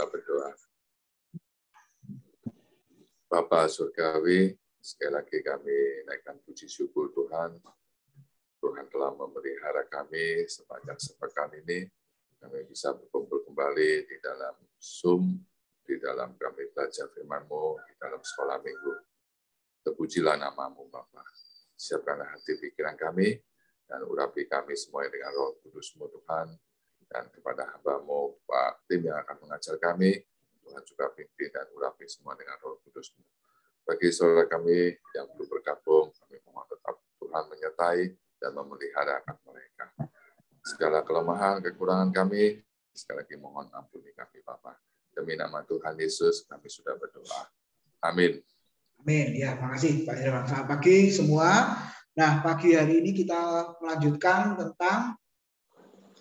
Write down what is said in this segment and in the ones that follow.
Kita berdoa. Bapa Surgawi, sekali lagi kami naikkan puji syukur Tuhan. Tuhan telah memelihara kami sepanjang sepekan ini. Kami bisa berkumpul kembali di dalam Zoom, di dalam kami belajar firman-Mu, di dalam sekolah minggu. Terpujilah nama-Mu, Bapa. Siapkanlah hati pikiran kami, dan urapi kami semua dengan Roh Kudus-Mu, Tuhan. Dan kepada hamba-Mu, Pak Tim yang akan mengajar kami, Tuhan juga pimpin dan urapi semua dengan Roh Kudus-Mu. Bagi saudara kami yang belum bergabung, kami mohon tetap Tuhan menyertai dan memelihara akan mereka. Segala kelemahan, kekurangan kami, sekali lagi mohon ampuni kami, Bapa. Demi nama Tuhan Yesus, kami sudah berdoa. Amin. Amin. Ya, makasih Pak Irwan. Selamat pagi semua. Nah, pagi hari ini kita melanjutkan tentang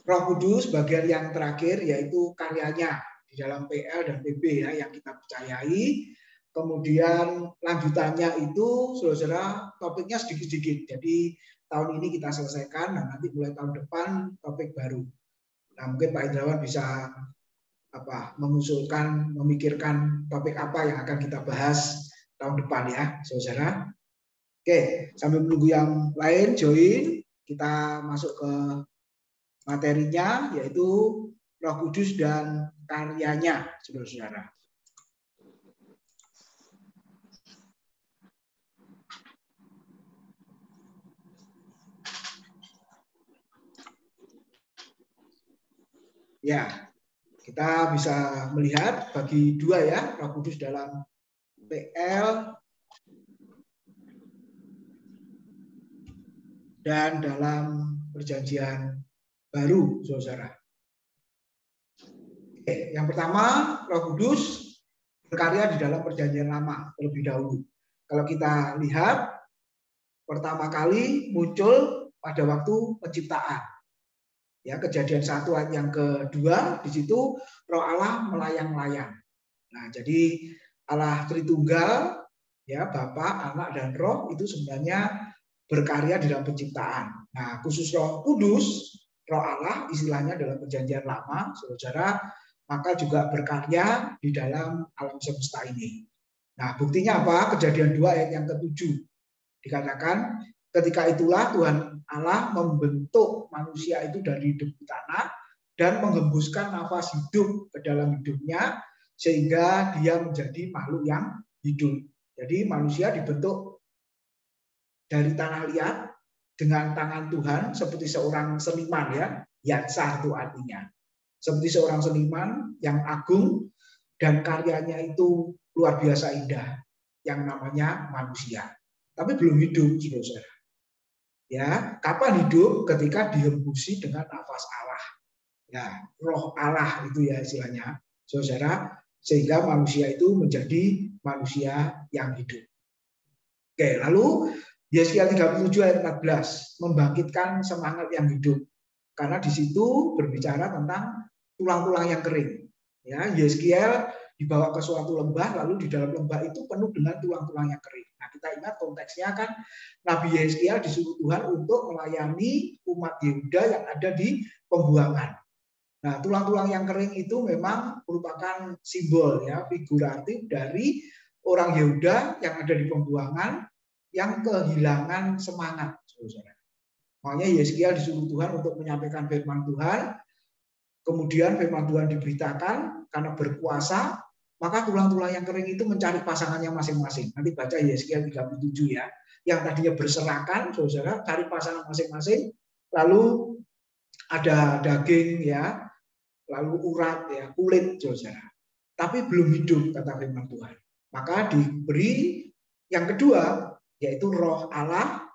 Roh Kudus bagian yang terakhir, yaitu karyanya di dalam PL dan PB ya, yang kita percayai. Kemudian lanjutannya itu, saudara, topiknya sedikit-sedikit. Jadi tahun ini kita selesaikan, dan nanti mulai tahun depan topik baru. Nah, mungkin Pak Indrawan bisa mengusulkan, memikirkan topik apa yang akan kita bahas tahun depan ya, saudara. Oke, sambil menunggu yang lain join, kita masuk ke materinya, yaitu Roh Kudus dan karyanya, saudara-saudara. Ya, kita bisa melihat bagi dua ya, Roh Kudus dalam PL dan dalam Perjanjian Baru, saudara. Oke, yang pertama, Roh Kudus berkarya di dalam Perjanjian Lama terlebih dahulu. Kalau kita lihat, pertama kali muncul pada waktu penciptaan. Ya, Kejadian 1 ayat yang kedua, di situ Roh Allah melayang-layang. Nah, jadi Allah Tritunggal, ya, Bapa, Anak, dan Roh itu sebenarnya berkarya di dalam penciptaan. Nah, khusus Roh Kudus, Roh Allah istilahnya dalam Perjanjian Lama, saudara, maka juga berkarya di dalam alam semesta ini. Nah, buktinya apa? Kejadian 2 ayat yang ke-7 dikatakan, ketika itulah Tuhan Allah membentuk manusia itu dari debu tanah dan menghembuskan nafas hidup ke dalam hidupnya sehingga dia menjadi makhluk yang hidup. Jadi manusia dibentuk dari tanah liat dengan tangan Tuhan seperti seorang seniman ya, yatsah itu artinya. Seperti seorang seniman yang agung dan karyanya itu luar biasa indah yang namanya manusia. Tapi belum hidup, saudara. Ya, kapan hidup? Ketika dihembusi dengan nafas Allah. Ya, Roh Allah itu ya istilahnya, saudara, sehingga manusia itu menjadi manusia yang hidup. Oke, lalu Yesaya 37 ayat 14 membangkitkan semangat yang hidup. Karena di situ berbicara tentang tulang-tulang yang kering. Ya, Yeskiel dibawa ke suatu lembah, lalu di dalam lembah itu penuh dengan tulang-tulang yang kering. Nah, kita ingat konteksnya kan Nabi Yeskiel disuruh Tuhan untuk melayani umat Yehuda yang ada di pembuangan. Nah, tulang-tulang yang kering itu memang merupakan simbol ya, figuratif dari orang Yehuda yang ada di pembuangan yang kehilangan semangat, saudara. Makanya Yeskiel disuruh Tuhan untuk menyampaikan firman Tuhan. Kemudian firman Tuhan diberitakan karena berkuasa, maka tulang-tulang yang kering itu mencari pasangannya masing-masing. Nanti baca Yeskiel 37 ya. Yang tadinya berserakan, saudara, cari pasangan masing-masing. Lalu ada daging ya, lalu urat ya, kulit, saudara. Tapi belum hidup, kata firman Tuhan. Maka diberi yang kedua, yaitu Roh Allah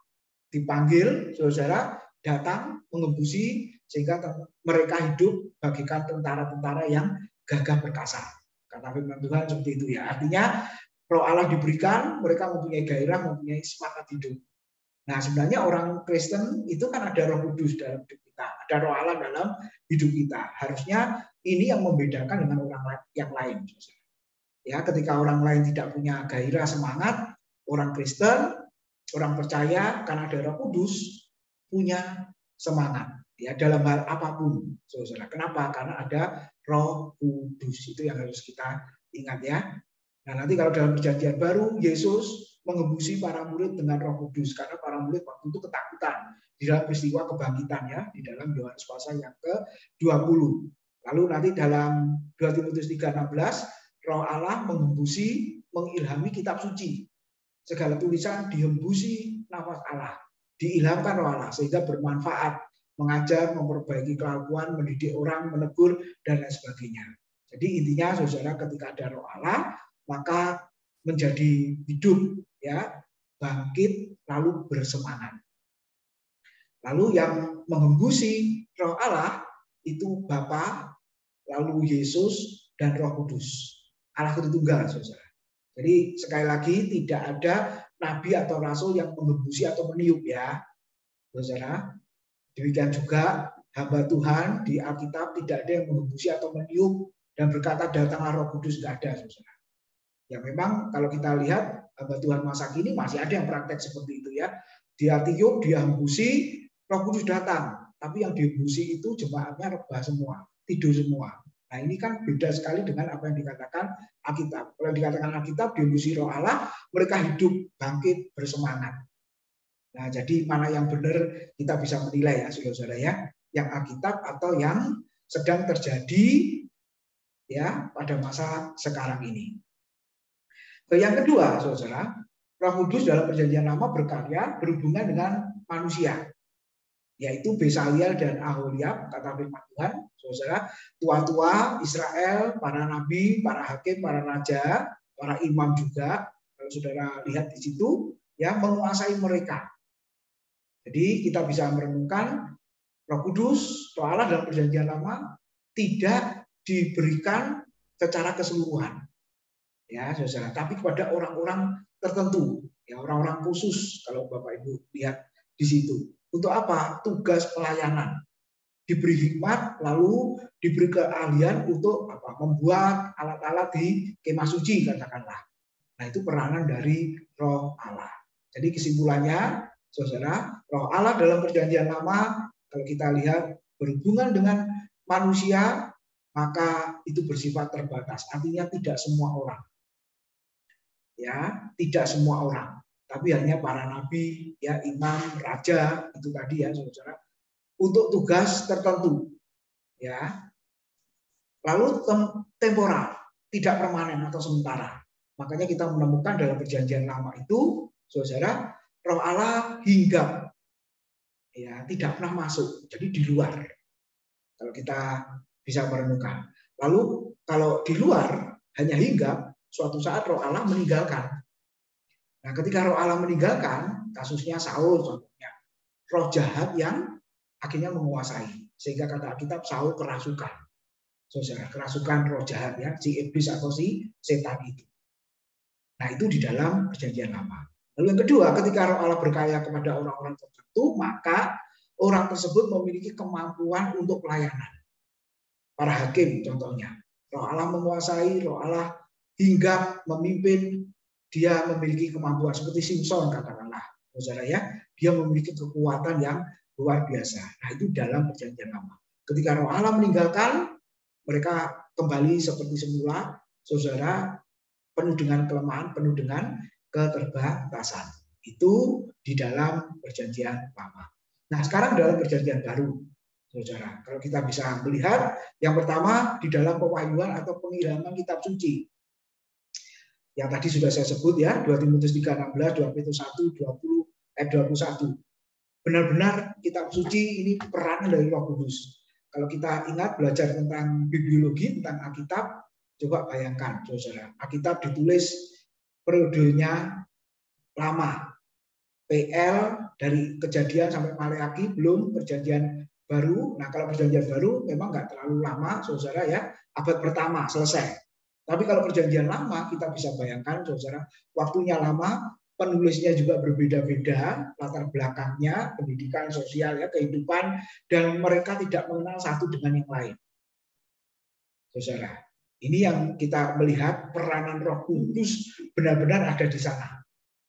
dipanggil, saudara, datang mengembusi sehingga mereka hidup bagikan tentara-tentara yang gagah perkasa. Karena firman Tuhan seperti itu ya. Artinya Roh Allah diberikan, mereka mempunyai gairah, mempunyai semangat hidup. Nah, sebenarnya orang Kristen itu kan ada Roh Kudus dalam hidup kita, ada Roh Allah dalam hidup kita. Harusnya ini yang membedakan dengan orang yang lain. Ya, ketika orang lain tidak punya gairah semangat, orang Kristen, orang percaya karena ada Roh Kudus punya semangat. Ya, dalam hal apapun, saudara. Kenapa? Karena ada Roh Kudus. Itu yang harus kita ingat ya. Nah, nanti kalau dalam perjanjian baru, Yesus mengembusi para murid dengan Roh Kudus karena para murid waktu itu ketakutan di dalam peristiwa kebangkitan ya, di dalam Yohanes pasal yang ke-20. Lalu nanti dalam 2 Timotius 3:16, Roh Allah mengembusi, mengilhami kitab suci. Segala tulisan dihembusi nafas Allah, diilhamkan Roh Allah sehingga bermanfaat, mengajar, memperbaiki kelakuan, mendidik orang, menegur dan lain sebagainya. Jadi intinya saudara, ketika ada Roh Allah maka menjadi hidup ya, bangkit lalu bersemangat. Lalu yang mengembusi Roh Allah itu Bapa, lalu Yesus dan Roh Kudus. Allah Tritunggal, saudara. Jadi sekali lagi tidak ada nabi atau rasul yang mengembusi atau meniup ya, saudara. Demikian juga hamba Tuhan di Alkitab tidak ada yang mengembusi atau meniup dan berkata datanglah Roh Kudus, tidak ada, saudara. Ya memang kalau kita lihat hamba Tuhan masa kini masih ada yang praktek seperti itu ya. Dia tiup, dia hembusi, Roh Kudus datang. Tapi yang dihembusi itu jemaatnya rebah semua, tidur semua. Nah ini kan beda sekali dengan apa yang dikatakan Alkitab. Kalau yang dikatakan Alkitab dihembusi Roh Allah, mereka hidup, bangkit, bersemangat. Nah jadi mana yang benar kita bisa menilai ya saudara-saudara ya. Yang Alkitab atau yang sedang terjadi ya pada masa sekarang ini. Yang kedua, saudara, Roh Kudus dalam perjanjian lama berkarya berhubungan dengan manusia, yaitu Besaliel dan Aholiab, kata firman Tuhan, saudara, tua-tua Israel, para nabi, para hakim, para raja, para imam juga, kalau saudara lihat di situ, ya menguasai mereka. Jadi kita bisa merenungkan Roh Kudus, Roh Allah dalam perjanjian lama tidak diberikan secara keseluruhan. Ya, saudara, tapi kepada orang-orang tertentu, ya orang-orang khusus kalau Bapak Ibu lihat di situ. Untuk apa? Tugas pelayanan. Diberi hikmat lalu diberi keahlian untuk apa? Membuat alat-alat di kemah suci katakanlah. Nah, itu peranan dari Roh Allah. Jadi kesimpulannya, saudara, Roh Allah dalam perjanjian lama kalau kita lihat berhubungan dengan manusia maka itu bersifat terbatas. Artinya tidak semua orang. Ya, tidak semua orang, tapi hanya para nabi, ya imam, raja itu tadi ya, saudara, untuk tugas tertentu, ya. Lalu temporal, tidak permanen atau sementara. Makanya kita menemukan dalam perjanjian lama itu, saudara, Roh Allah hinggap, ya tidak pernah masuk, jadi di luar. Kalau kita bisa merenungkan. Lalu kalau di luar hanya hinggap, suatu saat Roh Allah meninggalkan. Nah, ketika Roh Allah meninggalkan, kasusnya Saul contohnya, roh jahat yang akhirnya menguasai. Sehingga kata Alkitab Saul kerasukan. Saudara, kerasukan roh jahat ya, si iblis atau si setan itu. Nah, itu di dalam perjanjian lama. Lalu yang kedua, ketika Roh Allah berkarya kepada orang-orang tertentu, maka orang tersebut memiliki kemampuan untuk pelayanan. Para hakim contohnya. Roh Allah menguasai, Roh Allah hingga memimpin, dia memiliki kemampuan seperti Simpson katakanlah, saudara ya, dia memiliki kekuatan yang luar biasa. Nah itu dalam perjanjian lama. Ketika Roh Allah meninggalkan, mereka kembali seperti semula, saudara, penuh dengan kelemahan, penuh dengan keterbatasan. Itu di dalam perjanjian lama. Nah sekarang dalam perjanjian baru, saudara, kalau kita bisa melihat, yang pertama di dalam pewahyuan atau pengilhaman kitab suci. Yang tadi sudah saya sebut ya, 2 Timotius 3:16, 2 Petrus 1, 21. Benar-benar kitab suci ini peran dari Roh Kudus. Kalau kita ingat belajar tentang bibliologi, tentang Alkitab, coba bayangkan, saudara. Alkitab ditulis periodenya lama. PL dari Kejadian sampai Maleakhi, belum perjanjian baru. Nah, kalau perjanjian baru memang nggak terlalu lama, saudara ya. Abad pertama selesai. Tapi kalau perjanjian lama kita bisa bayangkan, saudara, waktunya lama, penulisnya juga berbeda-beda, latar belakangnya, pendidikan sosial, ya, kehidupan, dan mereka tidak mengenal satu dengan yang lain. Saudara, ini yang kita melihat peranan Roh Kudus benar-benar ada di sana.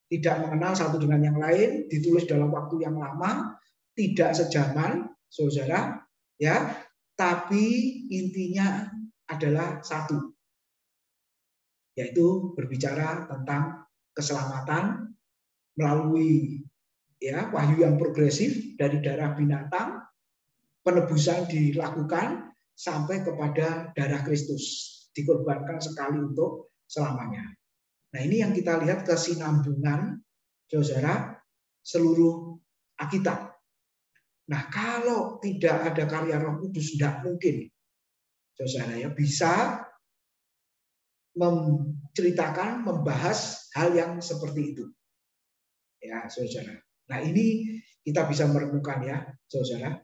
Tidak mengenal satu dengan yang lain, ditulis dalam waktu yang lama, tidak sejaman, saudara, ya, tapi intinya adalah satu, yaitu berbicara tentang keselamatan melalui ya wahyu yang progresif dari darah binatang, penebusan dilakukan sampai kepada darah Kristus, dikorbankan sekali untuk selamanya. Nah, ini yang kita lihat kesinambungan, saudara, seluruh Alkitab. Nah, kalau tidak ada karya Roh Kudus, tidak mungkin, saudara, ya, bisa menceritakan, membahas hal yang seperti itu. Ya, saudara. Nah, ini kita bisa merenungkan ya, saudara.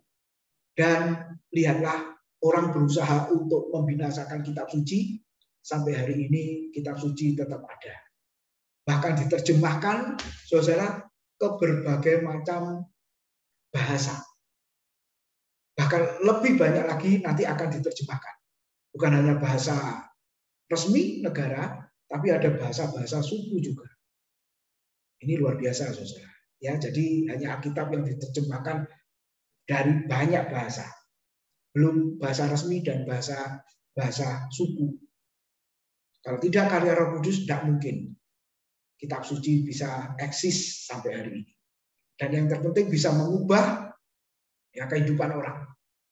Dan lihatlah orang berusaha untuk membinasakan kitab suci, sampai hari ini kitab suci tetap ada. Bahkan diterjemahkan, saudara, ke berbagai macam bahasa. Bahkan lebih banyak lagi nanti akan diterjemahkan. Bukan hanya bahasa resmi negara, tapi ada bahasa-bahasa suku juga. Ini luar biasa, saudara. Ya, jadi hanya Alkitab yang diterjemahkan dari banyak bahasa. Belum bahasa resmi dan bahasa suku. Kalau tidak karya Roh Kudus, tidak mungkin kitab suci bisa eksis sampai hari ini. Dan yang terpenting bisa mengubah ya kehidupan orang.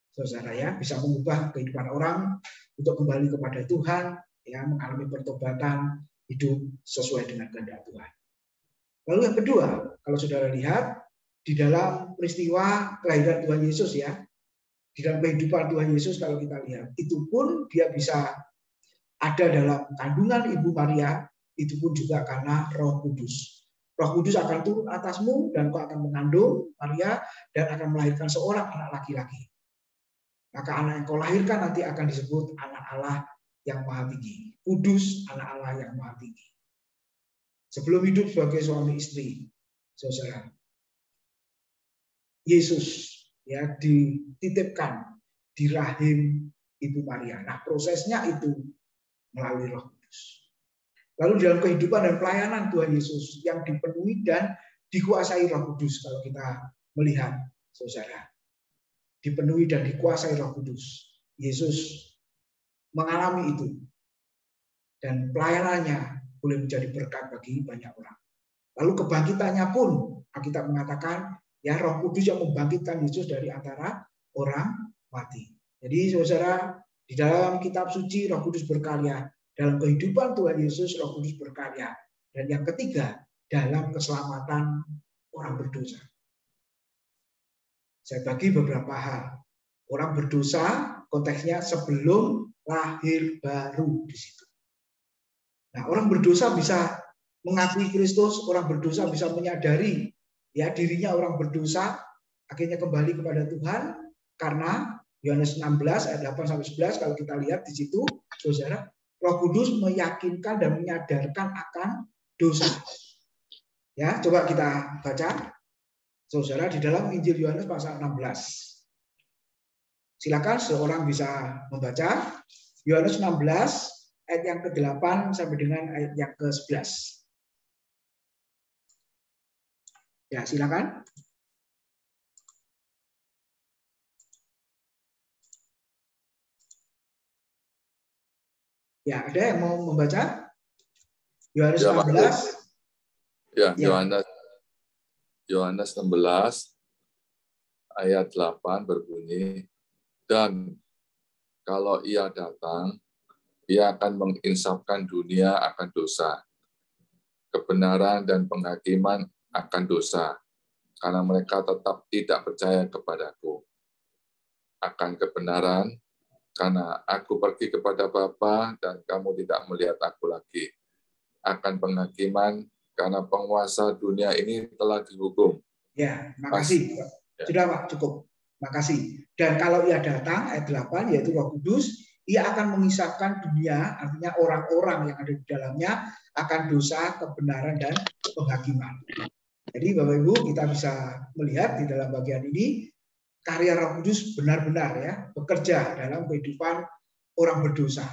Saudara ya, bisa mengubah kehidupan orang untuk kembali kepada Tuhan, ya, mengalami pertobatan, hidup sesuai dengan kehendak Tuhan. Lalu yang kedua, kalau saudara lihat di dalam peristiwa kelahiran Tuhan Yesus ya, di dalam kehidupan Tuhan Yesus kalau kita lihat, itu pun dia bisa ada dalam kandungan Ibu Maria, itu pun juga karena Roh Kudus. Roh Kudus akan turun atasmu dan kau akan mengandung Maria dan akan melahirkan seorang anak laki-laki. Maka anak yang kau lahirkan nanti akan disebut anak Allah yang maha tinggi. Kudus, anak Allah yang maha tinggi. Sebelum hidup sebagai suami istri, saudara, Yesus ya dititipkan di rahim Ibu Maria. Nah, prosesnya itu melalui Roh Kudus. Lalu dalam kehidupan dan pelayanan Tuhan Yesus yang dipenuhi dan dikuasai Roh Kudus, kalau kita melihat, saudara, dipenuhi dan dikuasai Roh Kudus, Yesus mengalami itu dan pelayanannya boleh menjadi berkat bagi banyak orang. Lalu kebangkitannya pun kita mengatakan ya Roh Kudus yang membangkitkan Yesus dari antara orang mati. Jadi saudara, di dalam kitab suci Roh Kudus berkarya, dalam kehidupan Tuhan Yesus Roh Kudus berkarya, dan yang ketiga dalam keselamatan orang berdosa. Saya bagi beberapa hal. Orang berdosa konteksnya sebelum lahir baru di situ. Nah, orang berdosa bisa mengakui Kristus, orang berdosa bisa menyadari ya dirinya orang berdosa, akhirnya kembali kepada Tuhan karena Yohanes 16 ayat 8 sampai 11 kalau kita lihat di situ, saudara, Roh Kudus meyakinkan dan menyadarkan akan dosa. Ya, coba kita baca, saudara, di dalam Injil Yohanes pasal 16. Silakan seorang bisa membaca Yohanes 16 ayat yang ke-8 sampai dengan ayat yang ke-11. Ya, silakan. Ya, ada yang mau membaca? Yohanes 16. Ya, Yohanes 16 ayat 8 berbunyi, dan kalau ia datang, ia akan menginsafkan dunia akan dosa, kebenaran dan penghakiman akan dosa, karena mereka tetap tidak percaya kepadaku. Akan kebenaran, karena aku pergi kepada Bapa dan kamu tidak melihat aku lagi. Akan penghakiman, karena penguasa dunia ini telah dihukum. Ya, makasih. Sudah Pak, cukup. Makasih. Dan kalau ia datang, ayat 8, yaitu Roh Kudus, ia akan mengisahkan dunia, artinya orang-orang yang ada di dalamnya, akan dosa, kebenaran, dan penghakiman. Jadi Bapak Ibu, kita bisa melihat di dalam bagian ini, karya Roh Kudus benar-benar ya bekerja dalam kehidupan orang berdosa.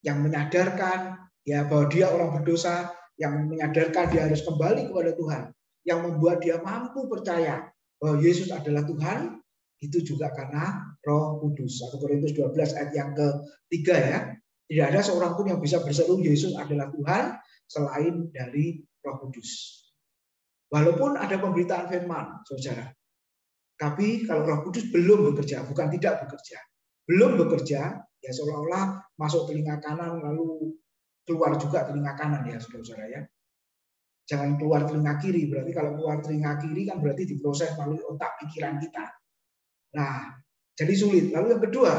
Yang menyadarkan ya bahwa dia orang berdosa, yang menyadarkan dia harus kembali kepada Tuhan, yang membuat dia mampu percaya bahwa Yesus adalah Tuhan, Itu juga karena Roh Kudus. 1 Korintus 12 ayat yang ketiga ya. Tidak ada seorang pun yang bisa berseru Yesus adalah Tuhan selain dari Roh Kudus. Walaupun ada pemberitaan firman, saudara. Tapi kalau Roh Kudus belum bekerja, bukan tidak bekerja. Belum bekerja, ya seolah-olah masuk telinga kanan lalu keluar juga telinga kanan ya saudara-saudara ya. Jangan keluar telinga kiri, berarti kalau keluar telinga kiri kan berarti diproses melalui otak pikiran kita. Nah, jadi sulit. Lalu yang kedua,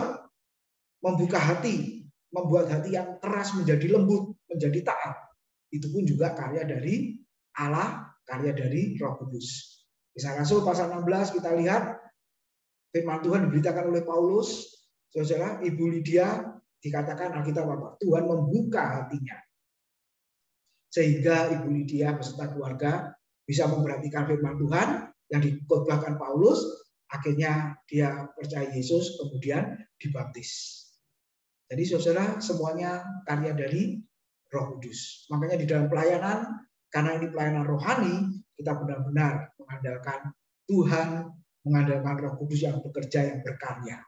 membuka hati, membuat hati yang keras menjadi lembut, menjadi taat. Itu pun juga karya dari Allah, karya dari Roh Kudus. Kisah Rasul pasal 16 kita lihat firman Tuhan diberitakan oleh Paulus, saudara, Ibu Lydia dikatakan Alkitab apa? Tuhan membuka hatinya. Sehingga Ibu Lydia beserta keluarga bisa memperhatikan firman Tuhan yang dikhotbahkan Paulus, akhirnya dia percaya Yesus, kemudian dibaptis. Jadi saudara, semuanya karya dari Roh Kudus. Makanya di dalam pelayanan, karena ini pelayanan rohani, kita benar-benar mengandalkan Tuhan, mengandalkan Roh Kudus yang bekerja, yang berkarya.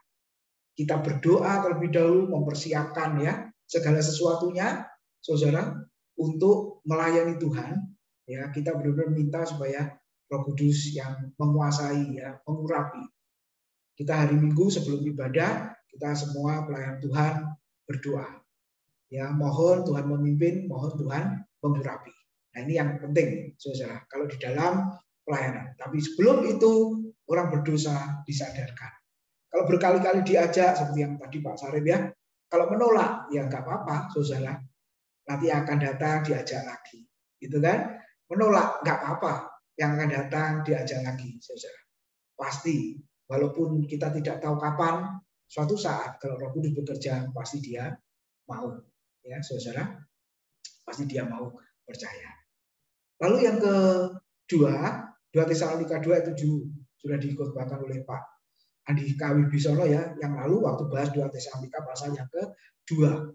Kita berdoa terlebih dahulu, mempersiapkan ya segala sesuatunya, saudara, untuk melayani Tuhan. Ya, kita benar-benar minta supaya Roh Kudus yang menguasai, ya, mengurapi. Kita hari Minggu sebelum ibadah, kita semua pelayan Tuhan berdoa. Ya, mohon Tuhan memimpin, mohon Tuhan mengurapi. Nah, ini yang penting, saudara. Kalau di dalam pelayanan. Tapi sebelum itu orang berdosa disadarkan. Kalau berkali-kali diajak seperti yang tadi Pak Sarip ya, kalau menolak ya nggak apa-apa, saudara. Nanti akan datang diajak lagi, gitu kan? Menolak nggak apa-apa, yang akan datang diajak lagi, saudara. Pasti, walaupun kita tidak tahu kapan, suatu saat kalau Roh Kudus bekerja pasti Dia mau, ya saudara, pasti Dia mau percaya. Lalu yang kedua, 2 Tesalonika 2 ayat 7 sudah dikhotbahkan oleh Pak Andika Wibisono ya, yang lalu waktu bahas 2 Tesalonika pasal yang kedua.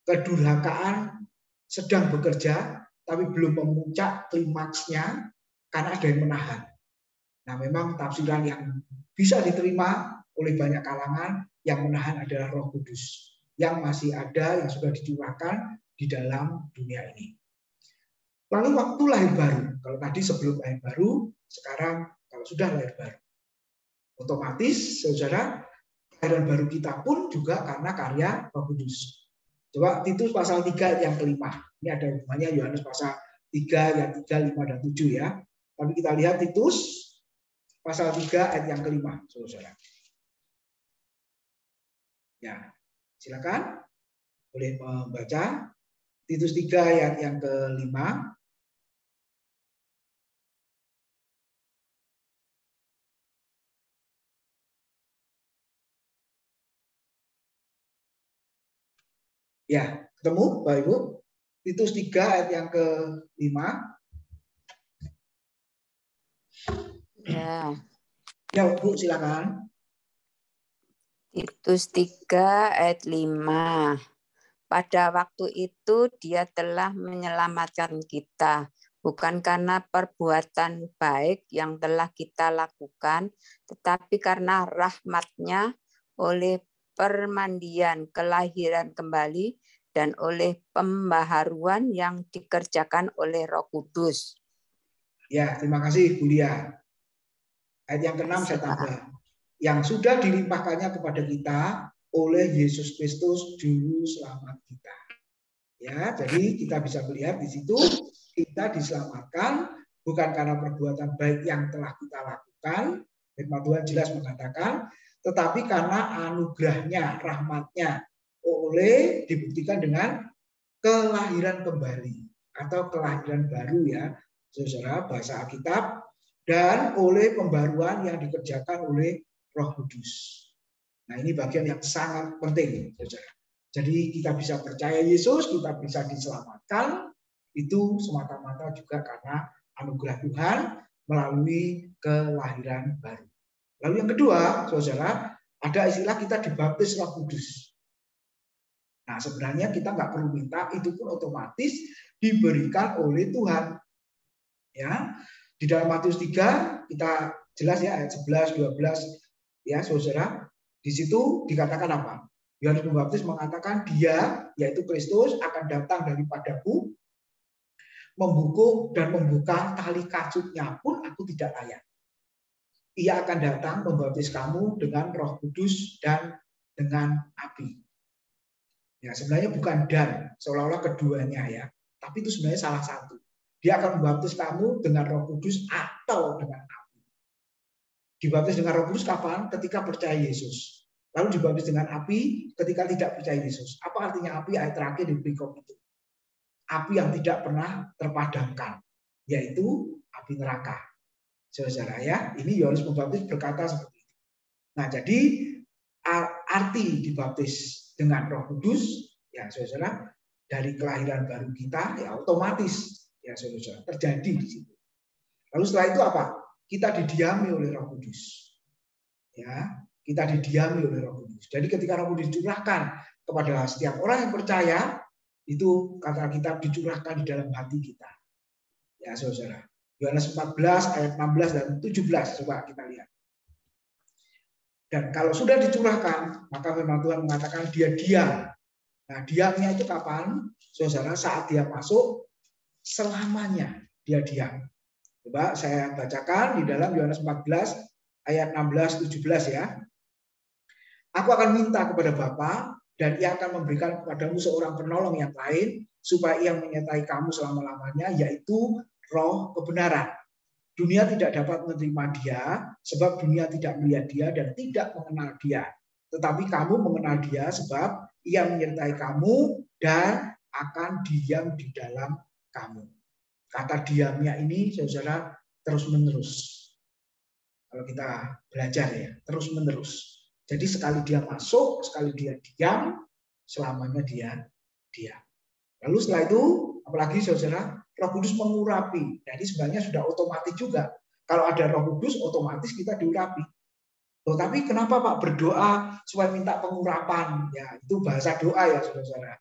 Kedurhakaan sedang bekerja tapi belum memuncak klimaksnya karena ada yang menahan. Nah, memang tafsiran yang bisa diterima oleh banyak kalangan, yang menahan adalah Roh Kudus yang masih ada, yang sudah dicurahkan di dalam dunia ini. Lalu waktu lahir baru, kalau tadi sebelum lahir baru, sekarang kalau sudah lahir baru, otomatis saudara, kelahiran baru kita pun juga karena karya Roh Kudus. Coba Titus pasal 3 yang kelima. Ini ada hubungannya Yohanes pasal 3 ayat 3, 5 dan 7 ya. Tapi kita lihat Titus pasal 3 ayat yang kelima, saudara. Ya, silakan boleh membaca Titus 3 ayat yang kelima. Ya, ketemu Bapak Ibu? Titus 3 ayat yang ke-5. Ya. Ya, Bu, silakan. Titus 3 ayat 5. Pada waktu itu Dia telah menyelamatkan kita, bukan karena perbuatan baik yang telah kita lakukan, tetapi karena rahmat-Nya oleh permandian kelahiran kembali dan oleh pembaharuan yang dikerjakan oleh Roh Kudus. Ya, terima kasih Bu Lia. Ayat yang ke-6 saya tambah. Yang sudah dilimpahkannya kepada kita oleh Yesus Kristus juru selamat kita. Ya, jadi kita bisa melihat di situ kita diselamatkan bukan karena perbuatan baik yang telah kita lakukan, firman Tuhan jelas mengatakan, tetapi karena anugerahnya, rahmatnya, oleh dibuktikan dengan kelahiran kembali atau kelahiran baru ya, saudara, bahasa Alkitab, dan oleh pembaruan yang dikerjakan oleh Roh Kudus. Nah, ini bagian yang sangat penting, saudara. Jadi kita bisa percaya Yesus, kita bisa diselamatkan, itu semata-mata juga karena anugerah Tuhan melalui kelahiran baru. Lalu yang kedua, saudara, ada istilah kita dibaptis Roh Kudus. Nah, sebenarnya kita nggak perlu minta, itu pun otomatis diberikan oleh Tuhan. Ya, di dalam Matius 3 kita jelas ya ayat 11, 12 Ya, saudara, di situ dikatakan apa? Yohanes Pembaptis mengatakan dia, yaitu Kristus, akan datang daripadaku, membungkuk dan membuka tali kajutnya pun aku tidak layak. Ia akan datang membaptis kamu dengan Roh Kudus dan dengan api. Ya, sebenarnya bukan dan, seolah-olah keduanya ya, tapi itu sebenarnya salah satu. Dia akan membaptis kamu dengan Roh Kudus atau dengan api. Dibaptis dengan Roh Kudus kapan? Ketika percaya Yesus. Lalu dibaptis dengan api ketika tidak percaya Yesus. Apa artinya api? Ayat terakhir di berikut itu. Api yang tidak pernah terpadamkan, yaitu api neraka. Saudara ya, ini Yohanes Pembaptis berkata seperti itu. Nah, jadi arti dibaptis dengan Roh Kudus, ya saudara, dari kelahiran baru kita, ya otomatis, ya saudara, terjadi di situ. Lalu setelah itu apa? Kita didiami oleh Roh Kudus. Ya, kita didiami oleh Roh Kudus. Jadi ketika Roh Kudus dicurahkan kepada setiap orang yang percaya, itu kata kitab dicurahkan di dalam hati kita. Ya, saudara. Yohanes 14 ayat 16 dan 17 coba kita lihat. Dan kalau sudah dicurahkan, maka firman Tuhan mengatakan dia diam. Nah, diamnya itu kapan? Saudara, saat dia masuk, selamanya dia diam. Coba saya bacakan di dalam Yohanes 14 ayat 16-17 ya. Aku akan minta kepada Bapa dan ia akan memberikan kepadamu seorang penolong yang lain supaya ia menyertai kamu selama-lamanya, yaitu Roh kebenaran. Dunia tidak dapat menerima dia sebab dunia tidak melihat dia dan tidak mengenal dia. Tetapi kamu mengenal dia sebab ia menyertai kamu dan akan diam di dalam kamu. Kata diamnya ini, saudara, terus-menerus. Kalau kita belajar ya, terus-menerus. Jadi sekali dia masuk, sekali dia diam, selamanya dia diam. Lalu setelah itu, apalagi saudara, Roh Kudus mengurapi. Jadi sebenarnya sudah otomatis juga. Kalau ada Roh Kudus, otomatis kita diurapi. Loh, tapi kenapa Pak berdoa supaya minta pengurapan? Ya, itu bahasa doa ya, saudara.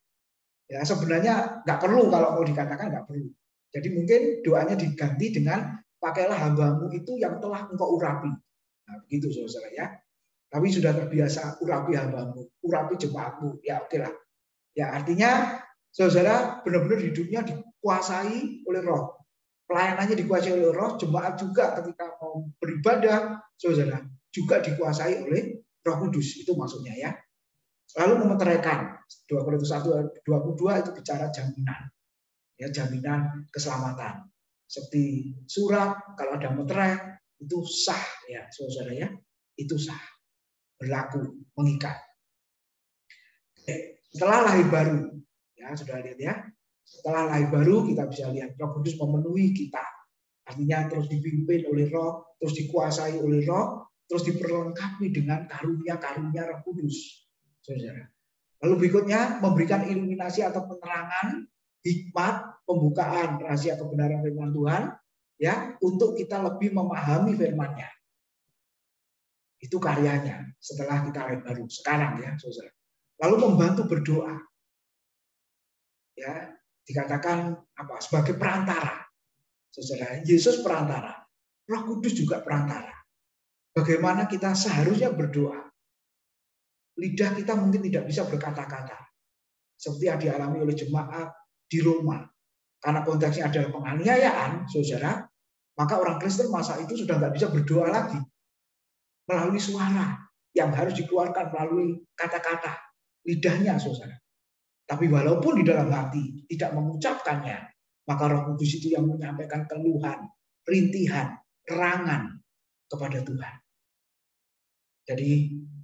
Ya, sebenarnya nggak perlu kalau mau dikatakan nggak perlu. Jadi mungkin doanya diganti dengan pakailah hambamu itu yang telah engkau urapi. Nah, begitu saudara ya. Tapi sudah terbiasa urapi hambamu, urapi jemaatmu, ya oke lah. Ya artinya saudara benar-benar hidupnya dikuasai oleh Roh. Pelayanannya dikuasai oleh Roh, jemaat juga ketika mau beribadah, saudara juga dikuasai oleh Roh Kudus. Itu maksudnya ya. Lalu memeteraikan 2 Korintus 1 22 itu bicara jaminan. Ya, jaminan keselamatan. Seperti surat kalau ada meterai itu sah ya, saudara ya. Itu sah. Berlaku, mengikat. Setelah lahir baru, ya sudah lihat ya. Setelah lahir baru kita bisa lihat Roh Kudus memenuhi kita. Artinya terus dipimpin oleh Roh, terus dikuasai oleh Roh, terus diperlengkapi dengan karunia-karunia Roh Kudus. Saudara. Lalu berikutnya memberikan iluminasi atau penerangan, hikmat, pembukaan rahasia kebenaran firman Tuhan, ya untuk kita lebih memahami firman-Nya. Itu karyanya setelah kita lahir baru sekarang ya, saudara. Lalu membantu berdoa, ya dikatakan apa sebagai perantara, saudara. Yesus perantara, Roh Kudus juga perantara. Bagaimana kita seharusnya berdoa? Lidah kita mungkin tidak bisa berkata-kata, seperti yang dialami oleh jemaat di Roma. Karena konteksnya adalah penganiayaan, saudara, maka orang Kristen masa itu sudah nggak bisa berdoa lagi melalui suara yang harus dikeluarkan melalui kata-kata lidahnya, saudara. Tapi walaupun di dalam hati tidak mengucapkannya, maka Roh Kudus itu yang menyampaikan keluhan, rintihan, kerangan kepada Tuhan. Jadi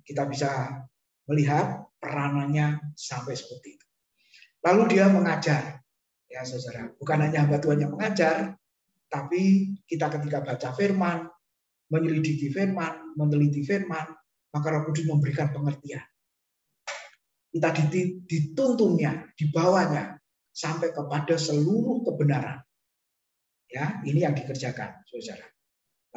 kita bisa melihat peranannya sampai seperti itu. Lalu dia mengajar, ya saudara. Bukan hanya hamba Tuhan yang mengajar, tapi kita ketika baca firman, menyelidiki firman, meneliti firman, maka Roh Kudus memberikan pengertian. Kita dituntunnya, dibawanya sampai kepada seluruh kebenaran. Ya, ini yang dikerjakan, saudara.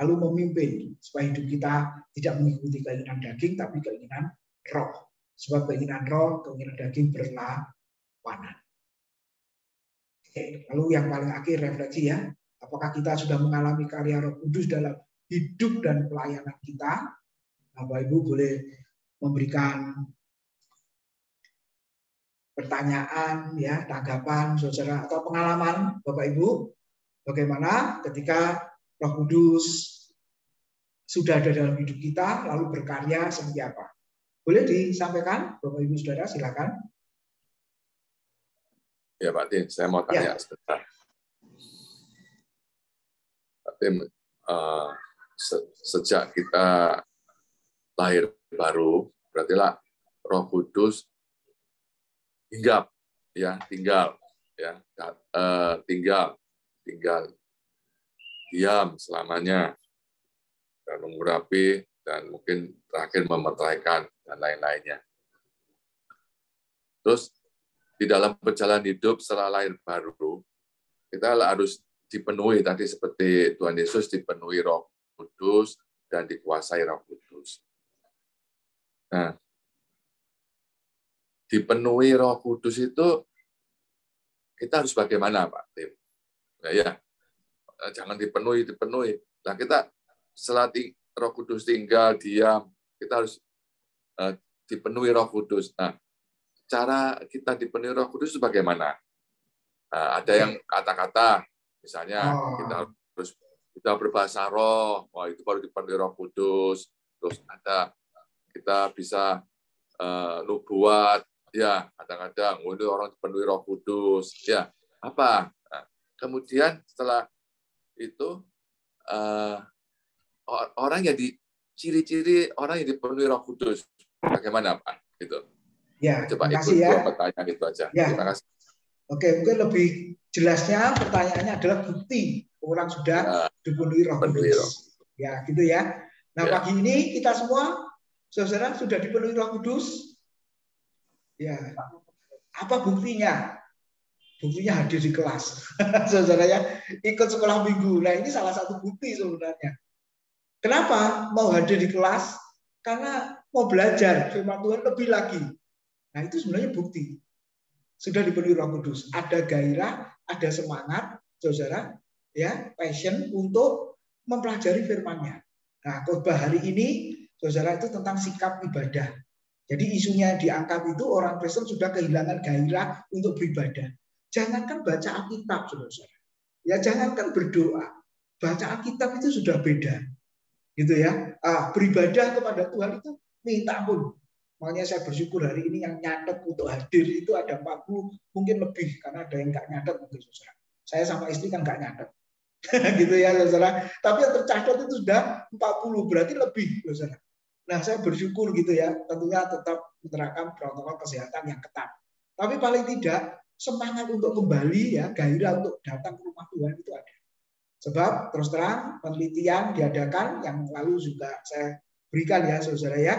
Lalu memimpin supaya hidup kita tidak mengikuti keinginan daging, tapi keinginan Roh. Sebab keinginan Roh, keinginan daging berlawanan. Oke, lalu yang paling akhir refleksi ya, apakah kita sudah mengalami karya Roh Kudus dalam hidup dan pelayanan kita? Bapak Ibu boleh memberikan pertanyaan, ya, tanggapan, saudara, atau pengalaman Bapak Ibu, bagaimana ketika Roh Kudus sudah ada dalam hidup kita, lalu berkarya seperti apa? Boleh disampaikan, Bapak Ibu Saudara, silakan. Ya Pak Tim, saya mau tanya sebentar. Pak Tim, sejak kita lahir baru, berarti lah Roh Kudus tinggal diam selamanya dan mengurapi dan mungkin terakhir memeteraikan dan lain-lainnya. Terus di dalam perjalanan hidup setelah lahir baru, kita harus dipenuhi tadi seperti Tuhan Yesus dipenuhi Roh Kudus dan dikuasai Roh Kudus. Nah, dipenuhi Roh Kudus itu kita harus bagaimana, Pak Tim? Nah, ya, jangan dipenuhi. Nah, kita setelah Roh Kudus tinggal diam, kita harus dipenuhi Roh Kudus. Nah, cara kita dipenuhi Roh Kudus itu bagaimana? Nah, ada yang kata-kata, misalnya kita berbahasa roh, wah itu baru dipenuhi Roh Kudus. Terus ada kita bisa nubuat, ya kadang-kadang itu orang dipenuhi Roh Kudus, ya apa? Nah, kemudian setelah itu orang yang ciri-ciri orang yang dipenuhi Roh Kudus, bagaimana Pak? Gitu. Ya, coba terima kasih itu ya. dua pertanyaan itu aja. Ya. Terima kasih. Oke, mungkin lebih jelasnya pertanyaannya adalah bukti orang sudah dipenuhi Roh Kudus. Ya, gitu ya. Nah, pagi ini kita semua, saudara, sudah dipenuhi Roh Kudus. Ya, apa buktinya? Buktinya hadir di kelas, saudara ya, ikut sekolah minggu. Nah, ini salah satu bukti sebenarnya. Kenapa mau hadir di kelas? Karena mau belajar firman Tuhan lebih lagi. Nah, itu sebenarnya bukti. Sudah dipenuhi Roh Kudus. Ada gairah, ada semangat, saudara, ya, passion untuk mempelajari firman-Nya. Nah, khotbah hari ini, saudara, itu tentang sikap ibadah. Jadi isunya diangkat itu orang Kristen sudah kehilangan gairah untuk beribadah. Jangankan baca Alkitab, saudara. Ya, jangankan berdoa. Baca Alkitab itu sudah beda. Gitu ya. Beribadah kepada Tuhan itu minta ampun. Makanya saya bersyukur hari ini yang nyatet untuk hadir itu ada 40, mungkin lebih, karena ada yang nggak nyatet mungkin, saudara. Saya sama istri kan nggak nyatet. Gitu ya, saudara. Tapi yang tercatat itu sudah 40, berarti lebih, saudara. Nah, saya bersyukur gitu ya, tentunya tetap menerapkan protokol kesehatan yang ketat. Tapi paling tidak, semangat untuk kembali, ya, gairah untuk datang ke rumah Tuhan itu ada. Sebab terus terang penelitian diadakan yang lalu juga saya berikan ya, saudara ya,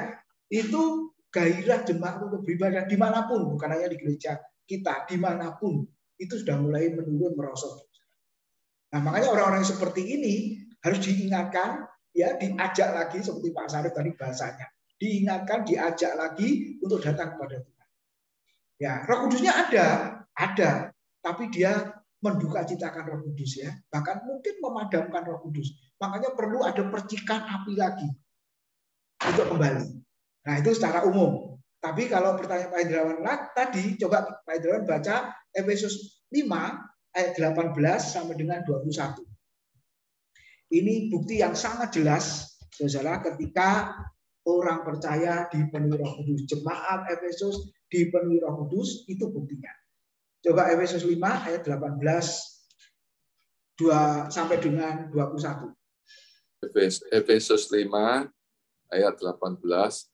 itu gairah jemaat untuk beribadah dimanapun, bukan hanya di gereja kita, dimanapun itu sudah mulai menurun merosot. Nah, makanya orang-orang seperti ini harus diingatkan, ya, diajak lagi seperti Pak Sarif tadi bahasanya, diingatkan, diajak lagi untuk datang kepada Tuhan. Ya, Roh Kudusnya ada, tapi dia menduka citakan Roh Kudus, ya, bahkan mungkin memadamkan Roh Kudus. Makanya perlu ada percikan api lagi untuk kembali. Nah, itu secara umum. Tapi kalau pertanyaan Pak Indrawan tadi, coba Pak Indrawan baca Efesus 5 ayat 18 sampai dengan 21. Ini bukti yang sangat jelas, saudara, ketika orang percaya dipenuhi Roh Kudus. Jemaat Efesus dipenuhi Roh Kudus, itu buktinya. Coba Efesus 5 ayat 18 sampai dengan 21. Efesus 5 ayat 18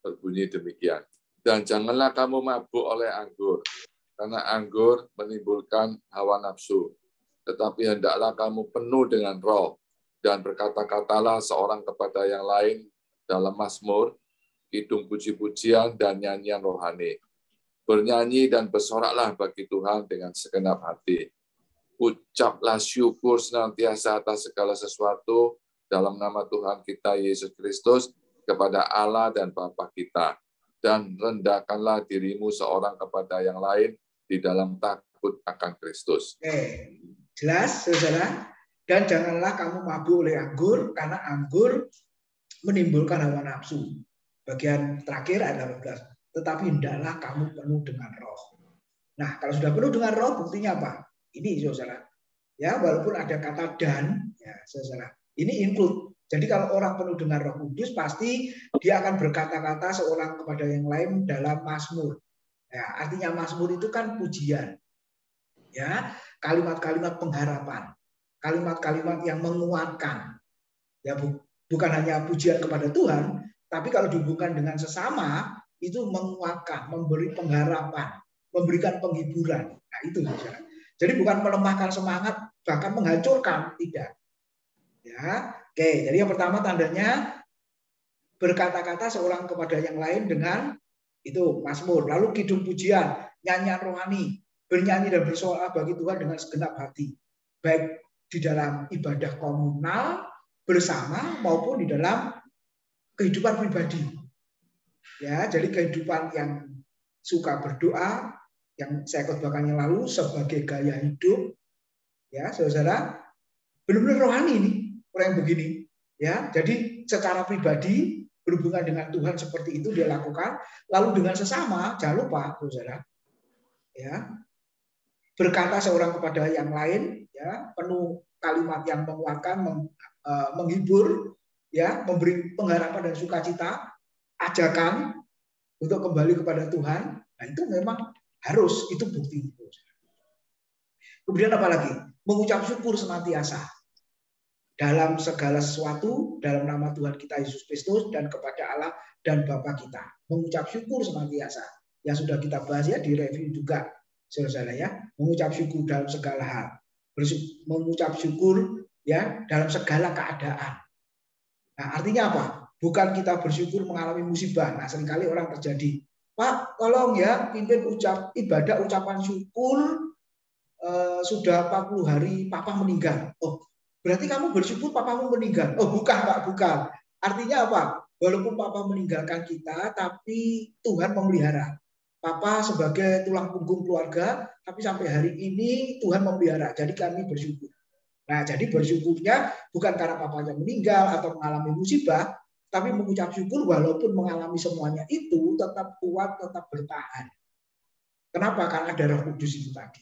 berbunyi demikian. Dan janganlah kamu mabuk oleh anggur, karena anggur menimbulkan hawa nafsu. Tetapi hendaklah kamu penuh dengan Roh, dan berkata-katalah seorang kepada yang lain dalam mazmur, kidung puji-pujian dan nyanyian rohani. Bernyanyi dan bersoraklah bagi Tuhan dengan segenap hati. Ucaplah syukur senantiasa atas segala sesuatu dalam nama Tuhan kita Yesus Kristus kepada Allah dan Bapa kita, dan rendahkanlah dirimu seorang kepada yang lain di dalam takut akan Kristus. Oke, jelas, saudara. Dan janganlah kamu mabuk oleh anggur, karena anggur menimbulkan hawa nafsu. Bagian terakhir ayat 18. Tetapi hendaklah kamu penuh dengan roh. Nah, kalau sudah penuh dengan roh, buktinya apa? Ini, saudara. Ya, walaupun ada kata dan, ya, saudara. Ini include. Jadi kalau orang penuh dengan Roh Kudus, pasti dia akan berkata-kata seorang kepada yang lain dalam mazmur. Ya, artinya mazmur itu kan pujian. Ya, kalimat-kalimat pengharapan, kalimat-kalimat yang menguatkan. Ya, bukan hanya pujian kepada Tuhan, tapi kalau dihubungkan dengan sesama, itu menguatkan, memberi pengharapan, memberikan penghiburan. Nah, itu saudara. Jadi bukan melemahkan semangat, bahkan menghancurkan, tidak. Ya, oke. Jadi yang pertama tandanya berkata-kata seorang kepada yang lain dengan itu mazmur, lalu kidung pujian, nyanyian rohani, bernyanyi dan bersoal bagi Tuhan dengan segenap hati, baik di dalam ibadah komunal bersama maupun di dalam kehidupan pribadi. Ya, jadi kehidupan yang suka berdoa, yang saya khotbahkan yang lalu sebagai gaya hidup, ya saudara, benar-benar rohani ini orang yang begini, ya. Jadi secara pribadi berhubungan dengan Tuhan seperti itu dia lakukan, lalu dengan sesama jangan lupa, saudara, ya, berkata seorang kepada yang lain, ya, penuh kalimat yang menguatkan, menghibur, ya, memberi pengharapan dan sukacita, ajakan untuk kembali kepada Tuhan. Nah, itu memang harus, itu bukti. Kemudian apa lagi? Mengucap syukur senantiasa dalam segala sesuatu dalam nama Tuhan kita Yesus Kristus dan kepada Allah dan Bapa kita. Mengucap syukur senantiasa. Yang sudah kita bahas ya, di review juga, saudara ya. Mengucap syukur dalam segala hal. Mengucap syukur ya dalam segala keadaan. Nah, artinya apa? Bukan kita bersyukur mengalami musibah. Nah, seringkali orang terjadi, Pak, tolong ya pimpin ibadah ucapan syukur sudah 40 hari papa meninggal. Oh, berarti kamu bersyukur papamu meninggal. Oh, bukan, Pak, bukan. Artinya apa? Walaupun papa meninggalkan kita, tapi Tuhan memelihara. Papa sebagai tulang punggung keluarga, tapi sampai hari ini Tuhan memelihara. Jadi kami bersyukur. Nah, jadi bersyukurnya bukan karena papanya meninggal atau mengalami musibah, tapi mengucap syukur walaupun mengalami semuanya itu tetap kuat, tetap bertahan. Kenapa? Karena ada Roh Kudus itu tadi.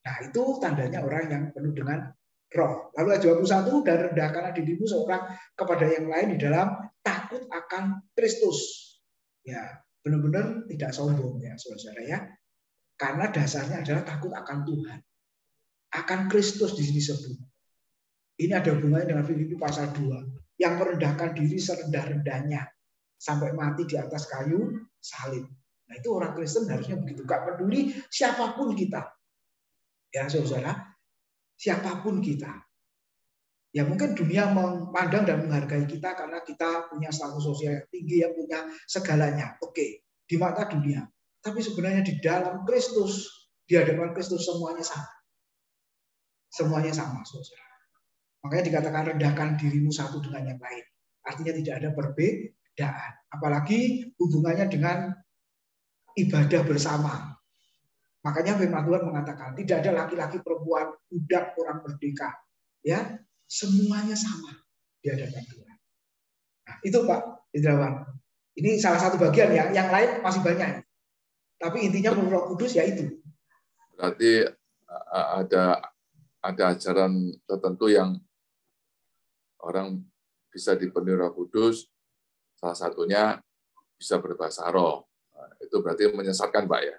Nah, itu tandanya orang yang penuh dengan roh. Lalu ayat 21, dan rendahkanlah dirimu seorang kepada yang lain di dalam takut akan Kristus. Ya, benar-benar tidak sombong ya, saudara ya. Karena dasarnya adalah takut akan Tuhan. Akan Kristus di sini sebut. Ini ada hubungannya dengan Filipi pasal 2. Yang merendahkan diri serendah-rendahnya sampai mati di atas kayu salib. Nah, itu orang Kristen harusnya begitu. Gak peduli siapapun kita. Ya, saudara, siapapun kita. Ya, mungkin dunia memandang dan menghargai kita karena kita punya status sosial yang tinggi, yang punya segalanya. Oke, di mata dunia. Tapi sebenarnya di dalam Kristus, di hadapan Kristus semuanya sama. Semuanya sama, saudara. Makanya dikatakan rendahkan dirimu satu dengan yang lain. Artinya tidak ada perbedaan. Apalagi hubungannya dengan ibadah bersama. Makanya firman Tuhan mengatakan tidak ada laki-laki, perempuan, budak, orang merdeka, ya, semuanya sama di hadapan Tuhan. Nah, itu Pak Indrawan. Ini salah satu bagian ya, yang lain masih banyak. Tapi intinya menurut Roh Kudus ya itu. Berarti ada ajaran tertentu yang orang bisa dipenuhi Roh Kudus, salah satunya bisa berbahasa roh. Nah, itu berarti menyesatkan, Pak ya?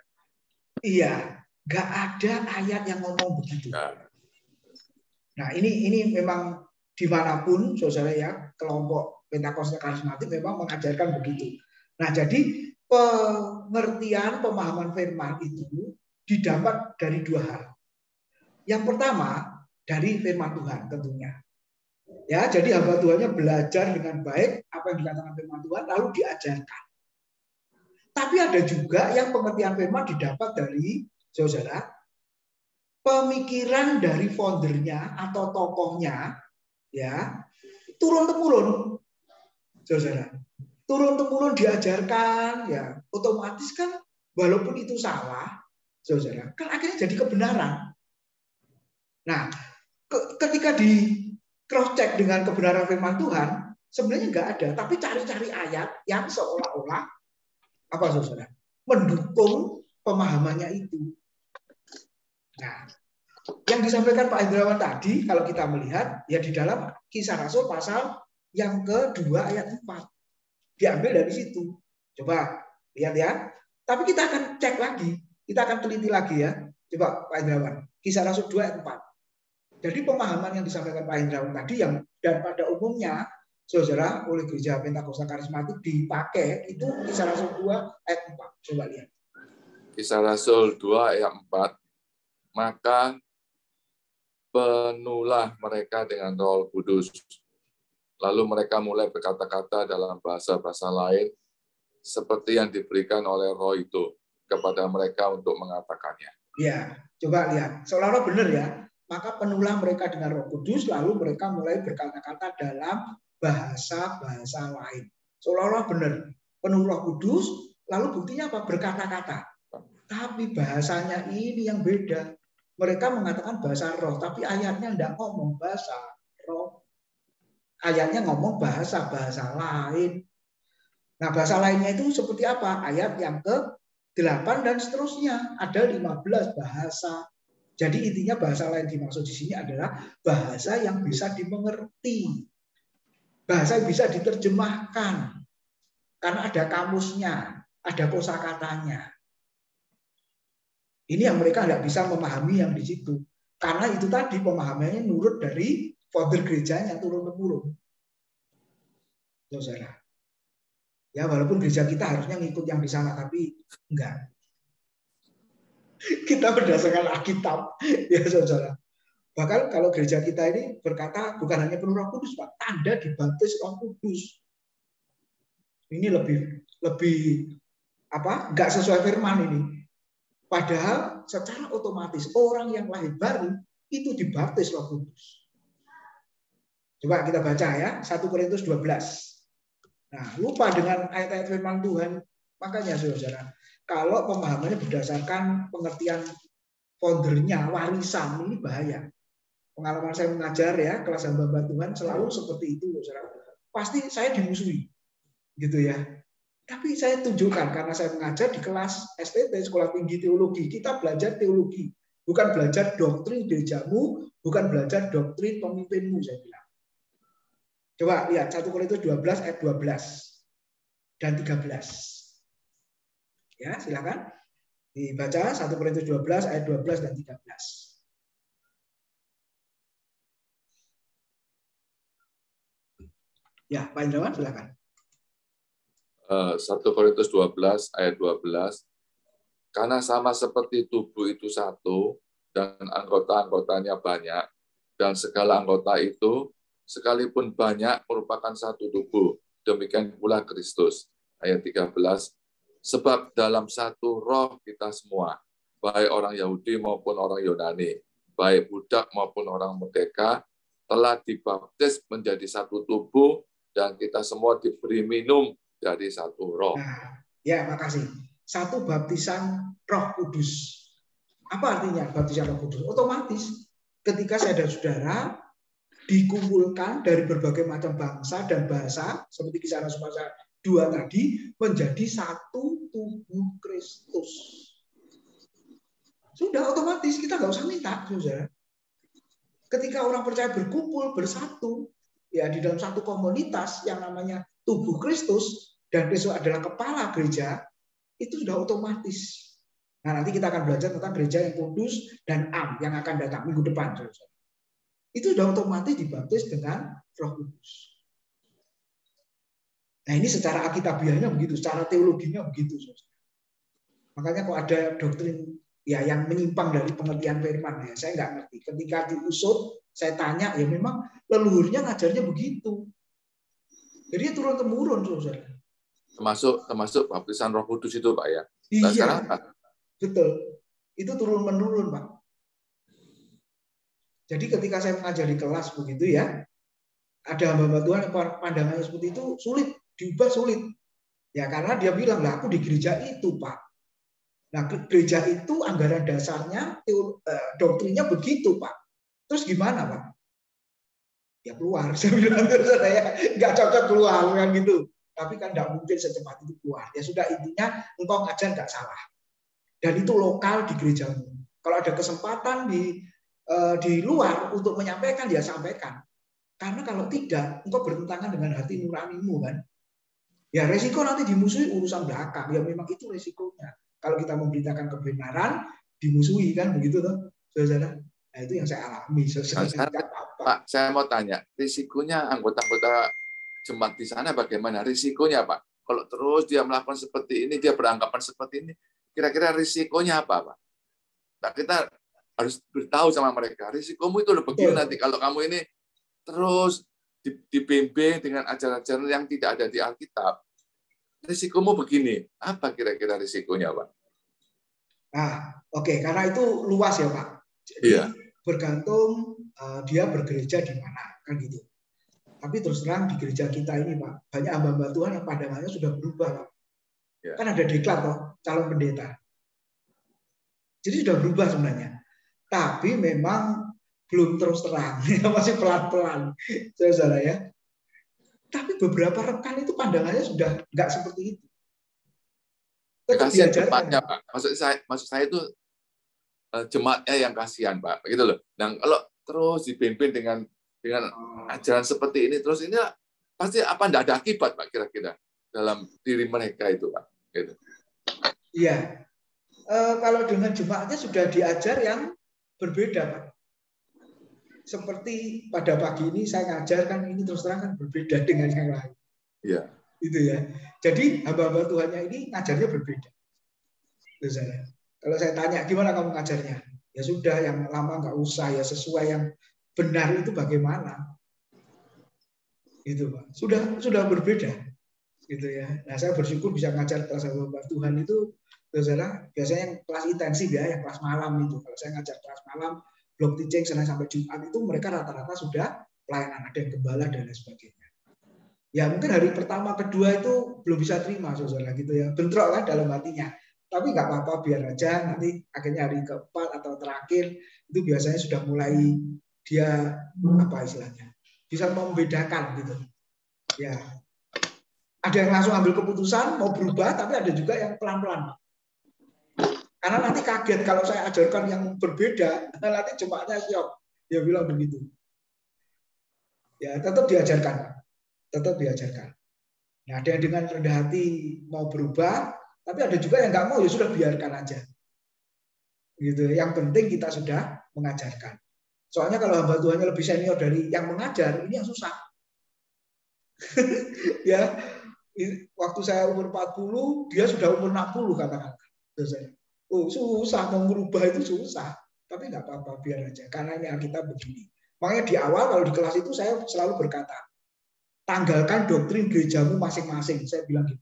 Iya, nggak ada ayat yang ngomong begitu. Nah, ini memang dimanapun, saudara ya, kelompok Pentakosta karismatik memang mengajarkan begitu. Nah, jadi pengertian, pemahaman firman itu didapat dari dua hal. Yang pertama, dari firman Tuhan tentunya. Ya, jadi hamba Tuhannya belajar dengan baik apa yang dikatakan firman Tuhan, lalu diajarkan. Tapi ada juga yang pengertian firman didapat dari, saudara, pemikiran dari foundernya atau tokohnya, ya, turun-temurun, saudara. Turun-temurun diajarkan, ya, otomatis kan, walaupun itu salah, saudara, kan akhirnya jadi kebenaran. Nah, ketika di cross check dengan kebenaran firman Tuhan, Sebenarnya nggak ada, tapi cari-cari ayat yang seolah-olah apa saudara mendukung pemahamannya itu. Nah, yang disampaikan Pak Hendrawan tadi, kalau kita melihat ya di dalam Kisah Rasul pasal yang kedua ayat 4 diambil dari situ. Coba lihat ya. Tapi kita akan cek lagi, kita akan teliti lagi ya. Coba Pak Hendrawan, Kisah Rasul 2 ayat 4. Jadi pemahaman yang disampaikan Pak Hendrawan tadi yang dan pada umumnya saudara oleh gereja Pentakosta Karismatik dipakai itu Kisah Rasul 2 ayat 4. Coba lihat. Kisah Rasul 2 ayat 4. Maka penuhlah mereka dengan Roh Kudus. Lalu mereka mulai berkata-kata dalam bahasa-bahasa lain seperti yang diberikan oleh Roh itu kepada mereka untuk mengatakannya. Ya, coba lihat. Seolah-olah benar ya. Maka penuhlah mereka dengan Roh Kudus, lalu mereka mulai berkata-kata dalam bahasa-bahasa lain. Seolah-olah benar. Penuh Roh Kudus, lalu buktinya apa? Berkata-kata. Tapi bahasanya ini yang beda. Mereka mengatakan bahasa roh, tapi ayatnya tidak ngomong bahasa roh. Ayatnya ngomong bahasa-bahasa lain. Nah, bahasa lainnya itu seperti apa? Ayat yang ke-8 dan seterusnya. Ada 15 bahasa. Jadi intinya bahasa lain dimaksud di sini adalah bahasa yang bisa dimengerti. Bahasa yang bisa diterjemahkan. Karena ada kamusnya, ada kosakatanya. Ini yang mereka tidak bisa memahami yang di situ. Karena itu tadi pemahamannya nurut dari founder gerejanya turun-temurun. Saudara. Ya walaupun gereja kita harusnya ngikut yang di sana, tapi enggak. Kita berdasarkan Alkitab, ya saudara. Bahkan kalau gereja kita ini berkata bukan hanya penuh Roh Kudus, Pak, tanda dibaptis Roh Kudus. Ini lebih apa? Enggak sesuai firman ini. Padahal secara otomatis orang yang lahir baru itu dibaptis Roh Kudus. Coba kita baca ya, 1 Korintus 12. Nah, lupa dengan ayat-ayat firman Tuhan. Makanya saudara, kalau pemahamannya berdasarkan pengertian foundernya, warisan, ini bahaya. Pengalaman saya mengajar ya, kelas hamba Tuhan selalu seperti itu, saudara. Pasti saya dimusuhi, gitu ya. Tapi saya tunjukkan karena saya mengajar di kelas STT, Sekolah Tinggi Teologi. Kita belajar teologi, bukan belajar doktrin gerejamu, bukan belajar doktrin pemimpinmu, saya bilang. Coba lihat 1 Korintus 12 ayat 12 dan 13. Ya, silakan. Dibaca 1 Korintus 12 ayat 12 dan 13. Ya, Pak Indrawan silakan. 1 Korintus 12 ayat 12. Karena sama seperti tubuh itu satu dan anggota-anggotanya banyak, dan segala anggota itu sekalipun banyak merupakan satu tubuh. Demikian pula Kristus. Ayat 13. Sebab dalam satu roh kita semua, baik orang Yahudi maupun orang Yunani, baik budak maupun orang merdeka, telah dibaptis menjadi satu tubuh, dan kita semua diberi minum dari satu roh. Nah, ya, makasih. Satu baptisan Roh Kudus. Apa artinya baptisan Roh Kudus? Otomatis ketika saudara-saudara dikumpulkan dari berbagai macam bangsa dan bahasa, seperti Kisah Rasul pasal 2 tadi, menjadi satu tubuh Kristus. Sudah otomatis, kita nggak usah minta, saudara. Ketika orang percaya berkumpul, bersatu, ya di dalam satu komunitas yang namanya tubuh Kristus, dan Kristus adalah kepala gereja, itu sudah otomatis. Nah, nanti kita akan belajar tentang gereja yang kudus dan am yang akan datang minggu depan. Itu sudah otomatis dibaptis dengan Roh Kudus. Nah, ini secara alkitabiahnya begitu, secara teologinya begitu. Makanya kok ada doktrin ya yang menyimpang dari pengertian firman, ya saya nggak ngerti. Ketika diusut, saya tanya, ya memang leluhurnya ngajarnya begitu. Jadi turun-temurun, saudara. Termasuk baptisan Roh Kudus itu, Pak ya. Iya, sekarang, betul. Itu turun-menurun, Pak. Jadi ketika saya mengajar di kelas begitu ya, ada hamba Tuhan yang pandangannya seperti itu sulit, diubah sulit. Ya karena dia bilang, lah aku di gereja itu, Pak. Nah, gereja itu anggaran dasarnya, doktrinnya begitu, Pak. Terus gimana, Pak? ya keluar. Saya bilang saya nggak cocok keluar kan gitu. Tapi kan nggak mungkin secepat itu keluar. Ya sudah, intinya engkau ngajar nggak salah. Dan itu lokal di gerejamu. Kalau ada kesempatan di luar untuk menyampaikan, ya sampaikan. Karena kalau tidak, engkau bertentangan dengan hati nuranimu kan. Ya resiko nanti dimusuhi urusan belakang. Ya memang itu resikonya. Kalau kita memberitakan kebenaran, dimusuhi kan begitu tuh, saudara. Nah itu yang saya alami. Pak, saya mau tanya, risikonya anggota-anggota jemaat di sana bagaimana? Risikonya Pak? Kalau terus dia melakukan seperti ini, dia beranggapan seperti ini, kira-kira risikonya apa Pak? Nah, kita harus beritahu sama mereka, risikomu itu udah begini nanti kalau kamu ini terus dibimbing dengan ajaran-ajaran yang tidak ada di Alkitab. Risikomu begini, apa kira-kira risikonya Pak? Nah, oke, karena itu luas ya Pak. Jadi bergantung dia bergereja di mana, kan gitu. Tapi terus terang di gereja kita ini Pak, banyak hamba-hamba Tuhan yang pandangannya sudah berubah Pak. Kan ada deklar toh, calon pendeta. Jadi sudah berubah sebenarnya. Tapi memang belum terus terang, masih pelan-pelan, saudara ya. Tapi beberapa rekan itu pandangannya sudah nggak seperti itu. Kasihan jemaatnya Pak. Maksud saya itu jemaatnya yang kasihan Pak, gitu loh. Dan kalau terus dipimpin dengan ajaran seperti ini terus, ini pasti apa enggak ada akibat Pak kira-kira dalam diri mereka itu Pak. Gitu. Iya. Kalau dengan jemaatnya sudah diajar yang berbeda Pak. Seperti pada pagi ini saya ngajarkan ini terus terang kan berbeda dengan yang lain. Iya. Itu ya. Jadi hamba-hamba Tuhannya ini ngajarnya berbeda. Misalnya, kalau saya tanya gimana kamu ngajarnya? Ya sudah, yang lama nggak usah, ya sesuai yang benar itu bagaimana? Itu Pak. Sudah berbeda. Gitu ya. Nah, saya bersyukur bisa ngajar kelas hamba Tuhan itu, saudara, biasanya yang kelas intensif ya, yang kelas malam itu. Kalau saya ngajar kelas malam, block teaching Senin sampai Jumat itu mereka rata-rata sudah pelayanan, ada yang gembala dan lain sebagainya. Ya mungkin hari pertama, kedua itu belum bisa terima, saudara gitu ya. Bentrok kan dalam hatinya. Tapi nggak apa-apa, biar aja nanti akhirnya hari keempat atau terakhir itu biasanya sudah mulai dia apa istilahnya bisa membedakan gitu. Ya, ada yang langsung ambil keputusan mau berubah, tapi ada juga yang pelan-pelan. Karena nanti kaget kalau saya ajarkan yang berbeda, nanti jemaatnya siap. Dia bilang begitu. Ya tetap diajarkan, tetap diajarkan. Nah, ada yang dengan rendah hati mau berubah, tapi ada juga yang nggak mau, ya sudah biarkan aja. Gitu. Yang penting kita sudah mengajarkan. Soalnya kalau hamba Tuhannya lebih senior dari yang mengajar, ini yang susah. Ya, waktu saya umur 40, dia sudah umur 60 katakan. Oh, susah mau merubah itu susah. Tapi nggak apa-apa, biar aja. Karena ini Alkitab begini. Makanya di awal kalau di kelas itu saya selalu berkata, tanggalkan doktrin gerejamu masing-masing. Saya bilang gitu.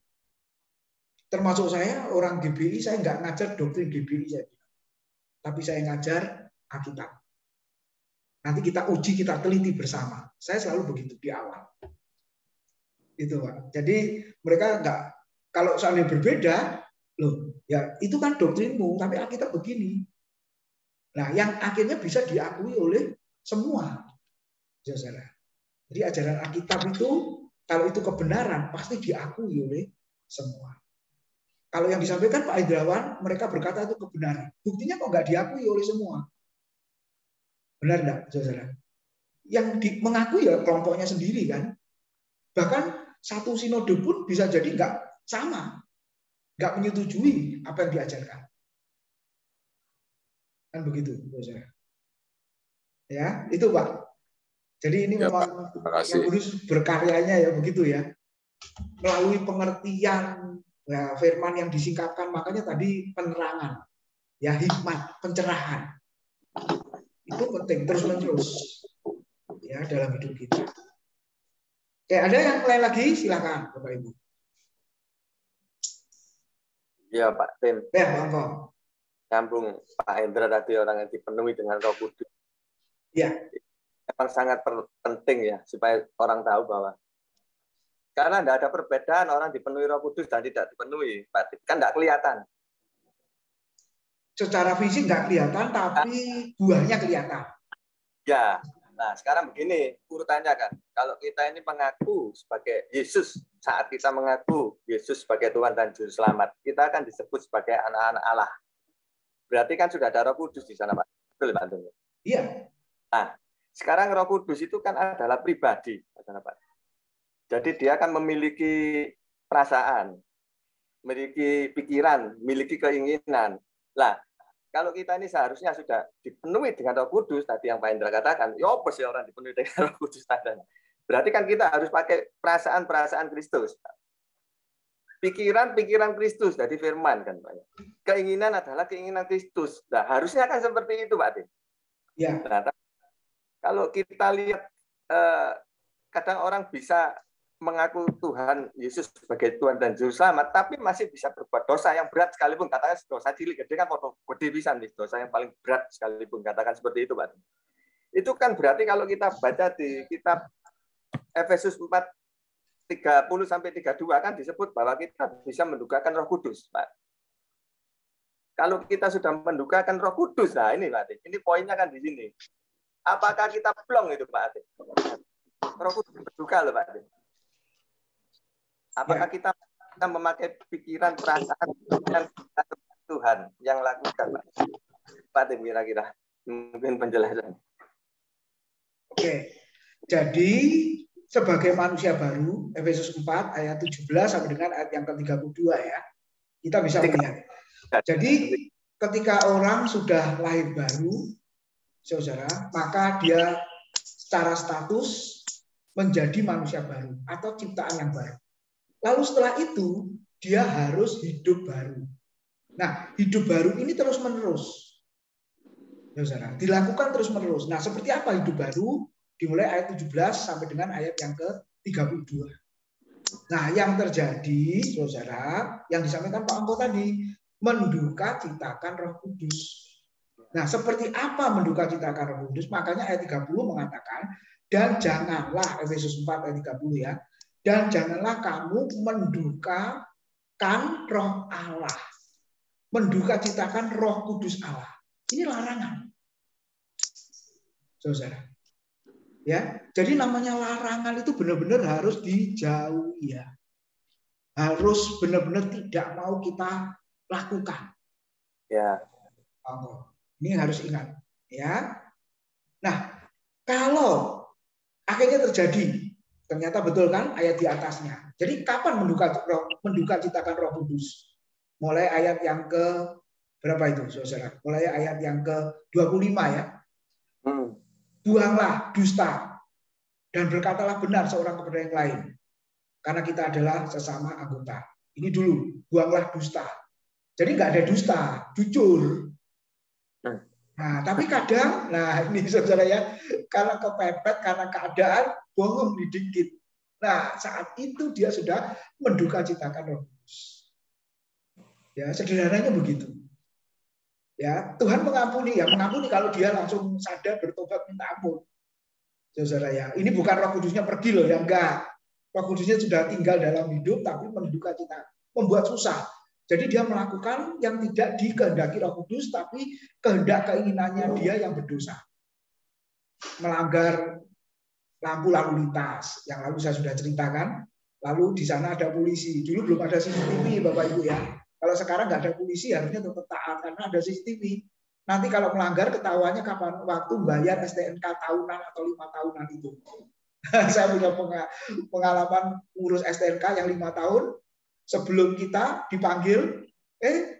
Termasuk saya, orang GBI, saya nggak ngajar doktrin GBI, saya bilang. Tapi saya ngajar Alkitab. Nanti kita uji, kita teliti bersama. Saya selalu begitu di awal. Itu Pak. Jadi mereka nggak, kalau soalnya berbeda, loh, ya itu kan doktrinmu, tapi Alkitab begini. Nah, yang akhirnya bisa diakui oleh semua. Jadi ajaran Alkitab itu, kalau itu kebenaran, pasti diakui oleh semua. Kalau yang disampaikan Pak Indrawan, mereka berkata itu kebenaran. Buktinya kok nggak diakui oleh semua. Benar enggak, saudara? Yang mengakui ya kelompoknya sendiri kan. Bahkan satu sinode pun bisa jadi nggak sama. Nggak menyetujui apa yang diajarkan. Kan begitu, saudara. Ya, itu Pak. Jadi ini ya, memang yang Kudus berkaryanya ya begitu ya. Melalui pengertian ya, firman yang disingkapkan, makanya tadi penerangan, ya hikmat, pencerahan. Itu penting terus-menerus ya dalam hidup kita. Oke, ada yang lain lagi? Silakan Bapak Ibu. Ya Pak Tim. Ya, Bang. Nyambung Pak Hendra tadi, orang yang dipenuhi dengan Roh Kudus. Ya. Memang sangat penting ya supaya orang tahu bahwa karena tidak ada perbedaan orang dipenuhi Roh Kudus dan tidak dipenuhi, Pak Tim. Kan tidak kelihatan. Secara fisik nggak kelihatan, tapi buahnya kelihatan. Ya, Nah, sekarang begini urutannya kan. Kalau kita ini mengaku sebagai Yesus, saat kita mengaku Yesus sebagai Tuhan dan Juru Selamat, kita akan disebut sebagai anak-anak Allah. Berarti kan sudah ada Roh Kudus di sana, Pak. Betul, Pak Antoni? Iya. Nah, sekarang Roh Kudus itu kan adalah pribadi, Pak. Jadi dia akan memiliki perasaan, memiliki pikiran, memiliki keinginan. Lah, kalau kita ini seharusnya sudah dipenuhi dengan Roh Kudus, tadi yang Pak Indra katakan, ya apa sih orang dipenuhi dengan Roh Kudus tadi? Berarti kan kita harus pakai perasaan-perasaan Kristus. Pikiran-pikiran Kristus, dari firman kan Pak. Keinginan adalah keinginan Kristus. Nah, harusnya kan seperti itu, Pak Ade. Ya. Nah, kalau kita lihat, kadang orang bisa mengaku Tuhan Yesus sebagai Tuhan dan Juru Selamat, tapi masih bisa berbuat dosa yang berat sekalipun, katakan dosa cilik gede kan gede bisa nih, dosa yang paling berat sekalipun, katakan seperti itu, Pak. Itu kan berarti kalau kita baca di kitab Efesus 4:30-32 kan disebut bahwa kita bisa mendukakan Roh Kudus, Pak. Kalau kita sudah mendukakan Roh Kudus, nah ini Pak, ini poinnya kan di sini. Apakah kita plong itu, Pak? Roh Kudus berduka loh, Pak. Apakah kita memakai pikiran, perasaan yang Tuhan yang lakukan, Pak? Pak Tim, kira-kira mungkin penjelasan. Oke, jadi sebagai manusia baru, Efesus 4 ayat 17 sampai dengan ayat yang ke-32 ya, kita bisa melihat. Jadi ketika orang sudah lahir baru, saudara, maka dia secara status menjadi manusia baru atau ciptaan yang baru. Lalu setelah itu, dia harus hidup baru. Nah, hidup baru ini terus-menerus. Ya, saudara, dilakukan terus-menerus. Nah, seperti apa hidup baru? Dimulai ayat 17 sampai dengan ayat yang ke-32. Nah, yang terjadi, saudara, yang disampaikan Pak Angko tadi, menduka citakan Roh Kudus. Nah, seperti apa menduka citakan Roh Kudus? Makanya ayat 30 mengatakan, dan janganlah, Efesus 4 ayat 30 ya, dan janganlah kamu mendukakan Roh Allah. Menduka citakan Roh Kudus Allah. Ini larangan. Saudara. Ya, jadi namanya larangan itu benar-benar harus dijauhi ya. Harus benar-benar tidak mau kita lakukan. Ya. Ini harus ingat ya. Nah, kalau akhirnya terjadi, ternyata betul kan ayat di atasnya. Jadi kapan menduka citakan Roh Kudus? Mulai ayat yang ke berapa itu, saudara? Mulai ayat yang ke-25 ya. Buanglah dusta dan berkatalah benar seorang kepada yang lain. Karena kita adalah sesama anggota. Ini dulu, buanglah dusta. Jadi nggak ada dusta, jujur. Nah, tapi kadang, nah ini saudara ya, karena kepepet, karena keadaan, bohong dikit. Nah, saat itu dia sudah menduka citakan Roh Kudus. Ya, sederhananya begitu. Ya, Tuhan mengampuni, ya mengampuni kalau dia langsung sadar bertobat minta ampun. Saudara ya, ini bukan Roh Kudusnya pergi loh, ya enggak. Roh Kudusnya sudah tinggal dalam hidup, tapi menduka cita, membuat susah. Jadi dia melakukan yang tidak dikehendaki Roh Kudus, tapi kehendak keinginannya dia yang berdosa. Melanggar lampu lalu lintas, yang lalu saya sudah ceritakan. Lalu di sana ada polisi. Dulu belum ada CCTV, Bapak Ibu ya. Kalau sekarang nggak ada polisi, harusnya tetap taat karena ada CCTV. Nanti kalau melanggar ketahuannya kapan waktu bayar STNK tahunan atau 5 tahunan itu. Saya punya pengalaman ngurus STNK yang 5 tahun. Sebelum kita dipanggil,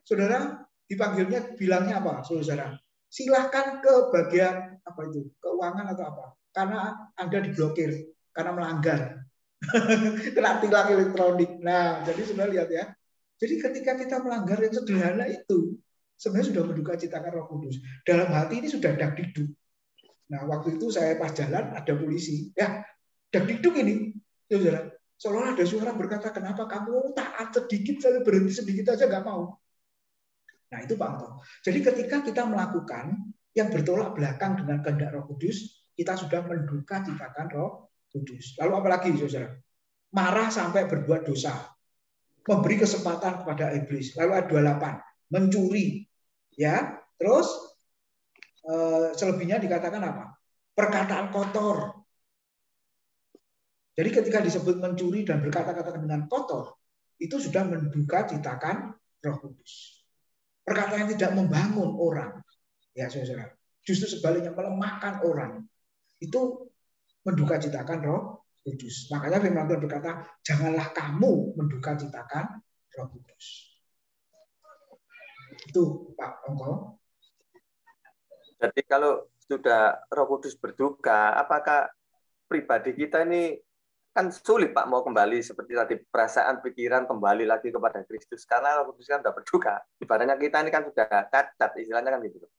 saudara dipanggilnya bilangnya apa, saudara? Silahkan ke bagian apa itu, keuangan atau apa? Karena Anda diblokir karena melanggar, kena tilang elektronik. Nah, jadi saudara lihat ya. Jadi ketika kita melanggar yang sederhana itu, sebenarnya sudah menduka citakan Roh Kudus. Dalam hati ini sudah dak-dikduk. Nah, waktu itu saya pas jalan ada polisi, ya dak-dikduk ini, saudara. Seolah ada suara berkata, kenapa kamu taat sedikit saja, berhenti sedikit aja nggak mau. Nah itu Pak Anto. Jadi ketika kita melakukan yang bertolak belakang dengan kehendak Roh Kudus, kita sudah menduka citakan Roh Kudus. Lalu apalagi saudara? Marah sampai berbuat dosa. Memberi kesempatan kepada iblis. Lalu ayat 28, mencuri. Ya, terus selebihnya dikatakan apa? perkataan kotor. Jadi ketika disebut mencuri dan berkata-kata dengan kotor, itu sudah menduka citakan Roh Kudus. Perkataan yang tidak membangun orang, ya saudara, justru sebaliknya melemahkan orang, itu menduka citakan Roh Kudus. Makanya firman Tuhan berkata, janganlah kamu menduka citakan Roh Kudus. Itu Pak Ongko. Jadi kalau sudah Roh Kudus berduka, apakah pribadi kita ini kan sulit Pak mau kembali seperti tadi perasaan pikiran kembali lagi kepada Kristus karena Roh Kudus kan sudah berduka. Ibaratnya kita ini kan sudah cacat, istilahnya kan gitu. Nah,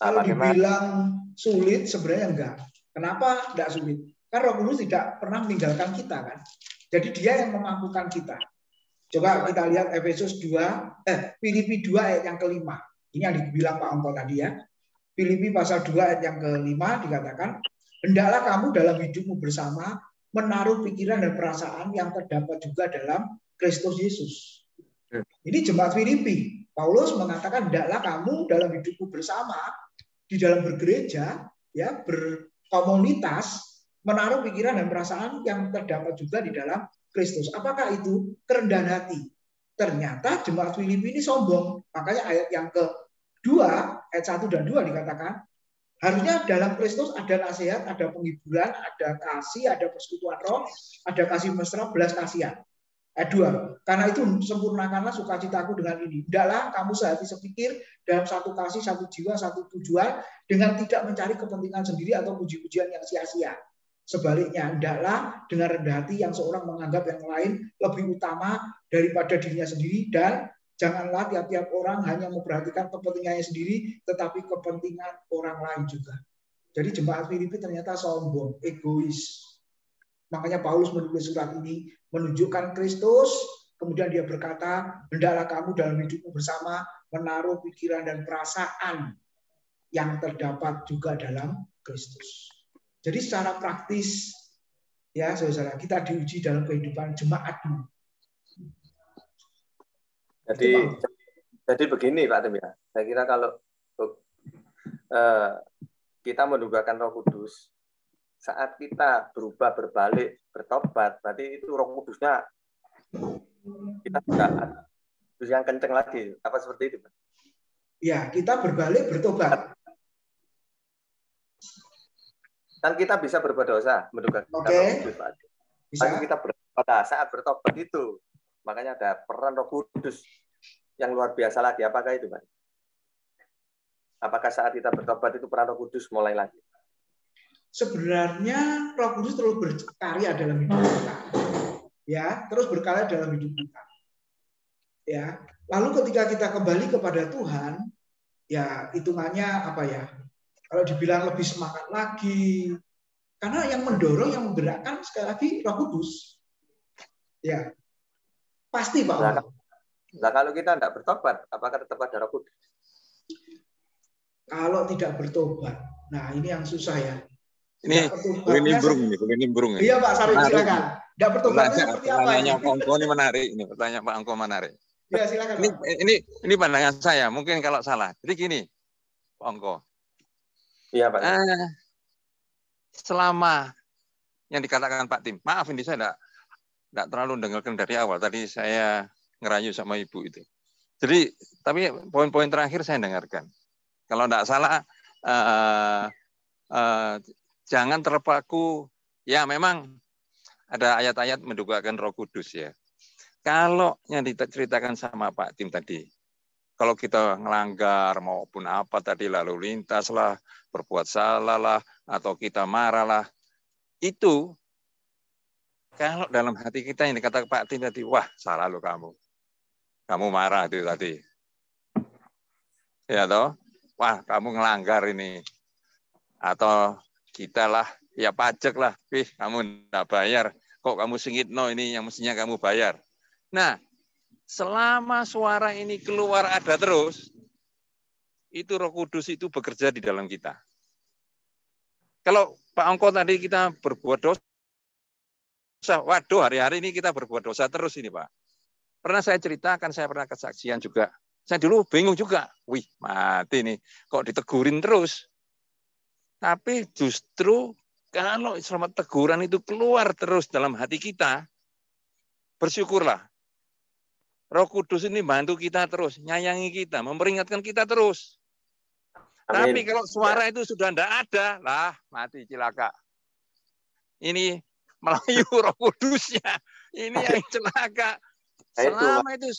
kalau dibilang sulit sebenarnya enggak. Kenapa enggak sulit? Kan Roh Kudus tidak pernah meninggalkan kita kan. Jadi dia yang memampukan kita. Coba kita lihat Efesus 2, Filipi 2 ayat yang kelima. Ini yang dibilang Pak Ongko tadi ya. Filipi pasal 2 ayat yang kelima dikatakan, hendaklah kamu dalam hidupmu bersama menaruh pikiran dan perasaan yang terdapat juga dalam Kristus Yesus. Ini jemaat Filipi. Paulus mengatakan, hendaklah kamu dalam hidupmu bersama, di dalam bergereja, ya berkomunitas, menaruh pikiran dan perasaan yang terdapat juga di dalam Kristus. Apakah itu? Kerendahan hati. Ternyata jemaat Filipi ini sombong. Makanya ayat yang kedua, ayat 1 dan 2 dikatakan, harusnya dalam Kristus ada nasihat, ada penghiburan, ada kasih, ada persekutuan roh, ada kasih mesra, belas kasihan. Ayat 2, karena itu sempurnakanlah sukacitaku dengan ini. Hendaklah kamu sehati sepikir dalam satu kasih, satu jiwa, satu tujuan, dengan tidak mencari kepentingan sendiri atau puji-pujian yang sia-sia. Sebaliknya, hendaklah dengan rendah hati yang seorang menganggap yang lain lebih utama daripada dirinya sendiri, dan janganlah tiap-tiap orang hanya memperhatikan kepentingannya sendiri, tetapi kepentingan orang lain juga. Jadi jemaat Filipi ternyata sombong, egois. Makanya Paulus menulis surat ini menunjukkan Kristus, kemudian dia berkata, hendaklah kamu dalam hidupmu bersama menaruh pikiran dan perasaan yang terdapat juga dalam Kristus. Jadi secara praktis, ya saudara, kita diuji dalam kehidupan jemaat. Jadi begini Pak Tim ya, saya kira kalau kita mendugakan Roh Kudus, saat kita berubah, berbalik, bertobat, berarti itu Roh Kudusnya kita sudah yang kenceng lagi, apa seperti itu Pak? Ya, kita berbalik, bertobat. Kan kita bisa berbuat dosa, mendugakan Roh Kudus Pak. Bisa. Kita bertobat, saat bertobat itu, makanya ada peran Roh Kudus yang luar biasa lagi. Apakah itu Pak? Apakah saat kita bertobat itu peran Roh Kudus mulai lagi? Sebenarnya Roh Kudus terus berkarya dalam hidup kita, ya, terus berkarya dalam hidup kita, ya. Lalu ketika kita kembali kepada Tuhan, ya hitungannya apa ya? Kalau dibilang lebih semangat lagi, karena yang mendorong, yang menggerakkan sekali lagi Roh Kudus, ya, pasti Pak. Nah, kalau kita tidak bertobat, apakah tetap ada Roh Kudus? Kalau tidak bertobat, nah ini yang susah ya. Ini nimbrung. Iya Pak Sarif, silakan. Tidak bertobatnya seperti apa? Pertanyaannya Pak Ongko ini menarik. Ini pertanyaan Pak Ongko menarik. Ya silakan. Ini pandangan saya. Mungkin kalau salah. Jadi gini, Pak Ongko. Iya Pak. Selama yang dikatakan Pak Tim, maaf ini saya tidak terlalu dengarkan dari awal. Tadi saya ngerayu sama Ibu itu. Jadi tapi poin-poin terakhir saya dengarkan. Kalau tidak salah. Jangan terpaku, ya memang ada ayat-ayat mendugakan Roh Kudus ya. Kalau yang diceritakan sama Pak Tim tadi, kalau kita ngelanggar maupun apa tadi, lalu lintas lah, berbuat salah lah, atau kita marah lah, itu kalau dalam hati kita yang dikatakan Pak Tim tadi, wah salah lo kamu marah itu tadi, ya toh, wah kamu ngelanggar ini, atau kita lah, ya pajak lah, kamu enggak bayar, kok kamu singitno ini yang mestinya kamu bayar. Nah, selama suara ini keluar ada terus, itu Roh Kudus itu bekerja di dalam kita. Kalau Pak Ongko tadi kita berbuat dosa, waduh hari-hari ini kita berbuat dosa terus ini Pak. Pernah saya ceritakan, saya pernah kesaksian juga. Saya dulu bingung juga, mati nih, kok ditegurin terus. Tapi justru kalau selama teguran itu keluar terus dalam hati kita, bersyukurlah. Roh Kudus ini bantu kita terus, nyayangi kita, memperingatkan kita terus. Amin. Tapi kalau suara itu sudah tidak ada, lah mati cilaka. Ini Melayu Roh Kudusnya, ini yang celaka. Selama itu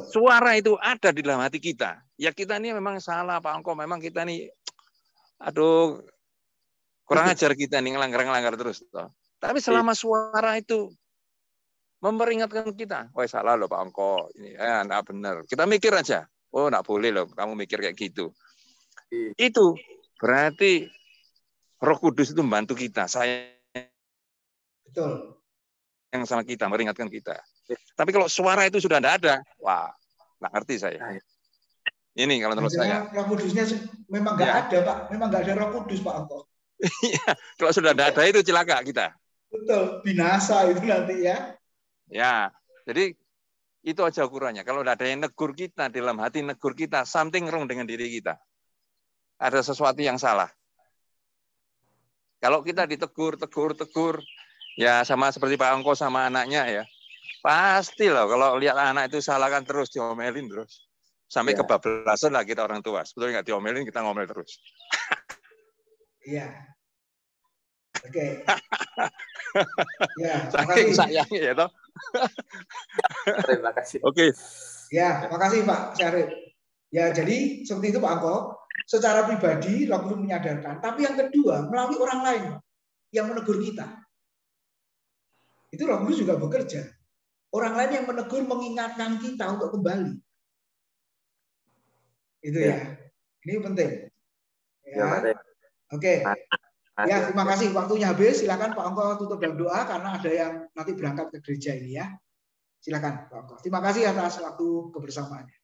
suara itu ada di dalam hati kita, ya kita ini memang salah Pak Angko, memang kita ini, aduh, kurang ajar kita nih ngelanggar terus. Tapi selama suara itu memperingatkan kita, wah salah loh Pak Angko, ini enggak benar. Kita mikir aja, oh enggak boleh loh, kamu mikir kayak gitu. Itu berarti Roh Kudus itu membantu kita, saya Betul. yang sama kita, meringatkan kita. Tapi kalau suara itu sudah tidak ada, wah, nggak ngerti saya. Ini kalau menurut saya. Roh Kudusnya memang nggak ada, Pak. Memang nggak ada Roh Kudus, Pak Angko. Kalau sudah tidak ada itu celaka kita. Betul, binasa itu nanti ya. Ya, jadi itu aja ukurannya. Kalau tidak ada yang negur kita, dalam hati negur kita, something wrong dengan diri kita. Ada sesuatu yang salah. Kalau kita ditegur, ya sama seperti Pak Angko sama anaknya ya, pasti loh kalau lihat anak itu salah kan terus diomelin terus. Sampai kebablasan lah kita orang tua. Sebetulnya nggak diomelin, kita ngomel terus. Iya. Oke. Ya, saking sayangnya ya toh. Terima kasih. Oke. Ya, makasih Pak Syarif. Ya, jadi seperti itu Pak Angko. Secara pribadi Roh Kudus menyadarkan, tapi yang kedua melalui orang lain yang menegur kita. Itu Roh Kudus juga bekerja. Orang lain yang menegur mengingatkan kita untuk kembali. Itu ya. Ini penting. Ya. Oke. Ya, terima kasih. Waktunya habis. Silakan Pak Angko tutup dalam doa karena ada yang nanti berangkat ke gereja ini ya. Silakan Pak Angko. Terima kasih atas waktu kebersamaannya.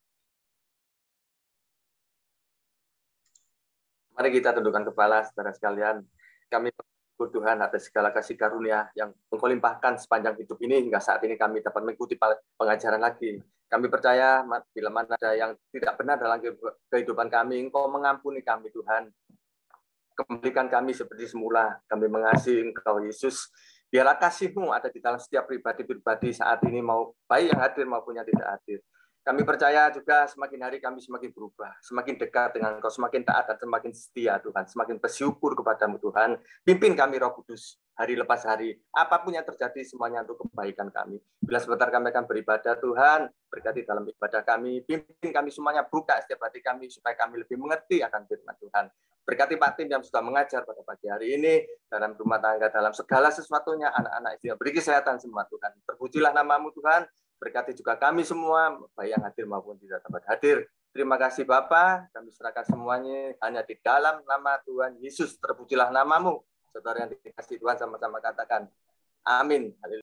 Mari kita tundukkan kepala, saudara sekalian. Kami bersyukur Tuhan atas segala kasih karunia yang Engkau limpahkan sepanjang hidup ini hingga saat ini kami dapat mengikuti pengajaran lagi. Kami percaya bila mana ada yang tidak benar dalam kehidupan kami, Engkau mengampuni kami Tuhan. Kembalikan kami seperti semula. Kami mengasihi Engkau Yesus. Biarlah kasih-Mu ada di dalam setiap pribadi-pribadi saat ini, mau baik yang hadir maupun yang tidak hadir. Kami percaya juga semakin hari kami semakin berubah, semakin dekat dengan Engkau, semakin taat dan semakin setia Tuhan, semakin bersyukur kepada-Mu Tuhan. Pimpin kami Roh Kudus hari lepas hari, apapun yang terjadi semuanya untuk kebaikan kami. Bila sebentar kami akan beribadah Tuhan, berkati dalam ibadah kami, pimpin kami semuanya, buka setiap hati kami supaya kami lebih mengerti akan firman Tuhan. Berkati Pak Tim yang sudah mengajar pada pagi hari ini, dalam rumah tangga, dalam segala sesuatunya, anak-anak istri, beri kesehatan semua Tuhan. Terpujilah nama-Mu Tuhan. Berkati juga kami semua, baik yang hadir maupun tidak dapat hadir. Terima kasih Bapa, kami serahkan semuanya hanya di dalam nama Tuhan Yesus. Terpujilah nama-Mu. Saudara yang dikasihi Tuhan sama-sama katakan, amin.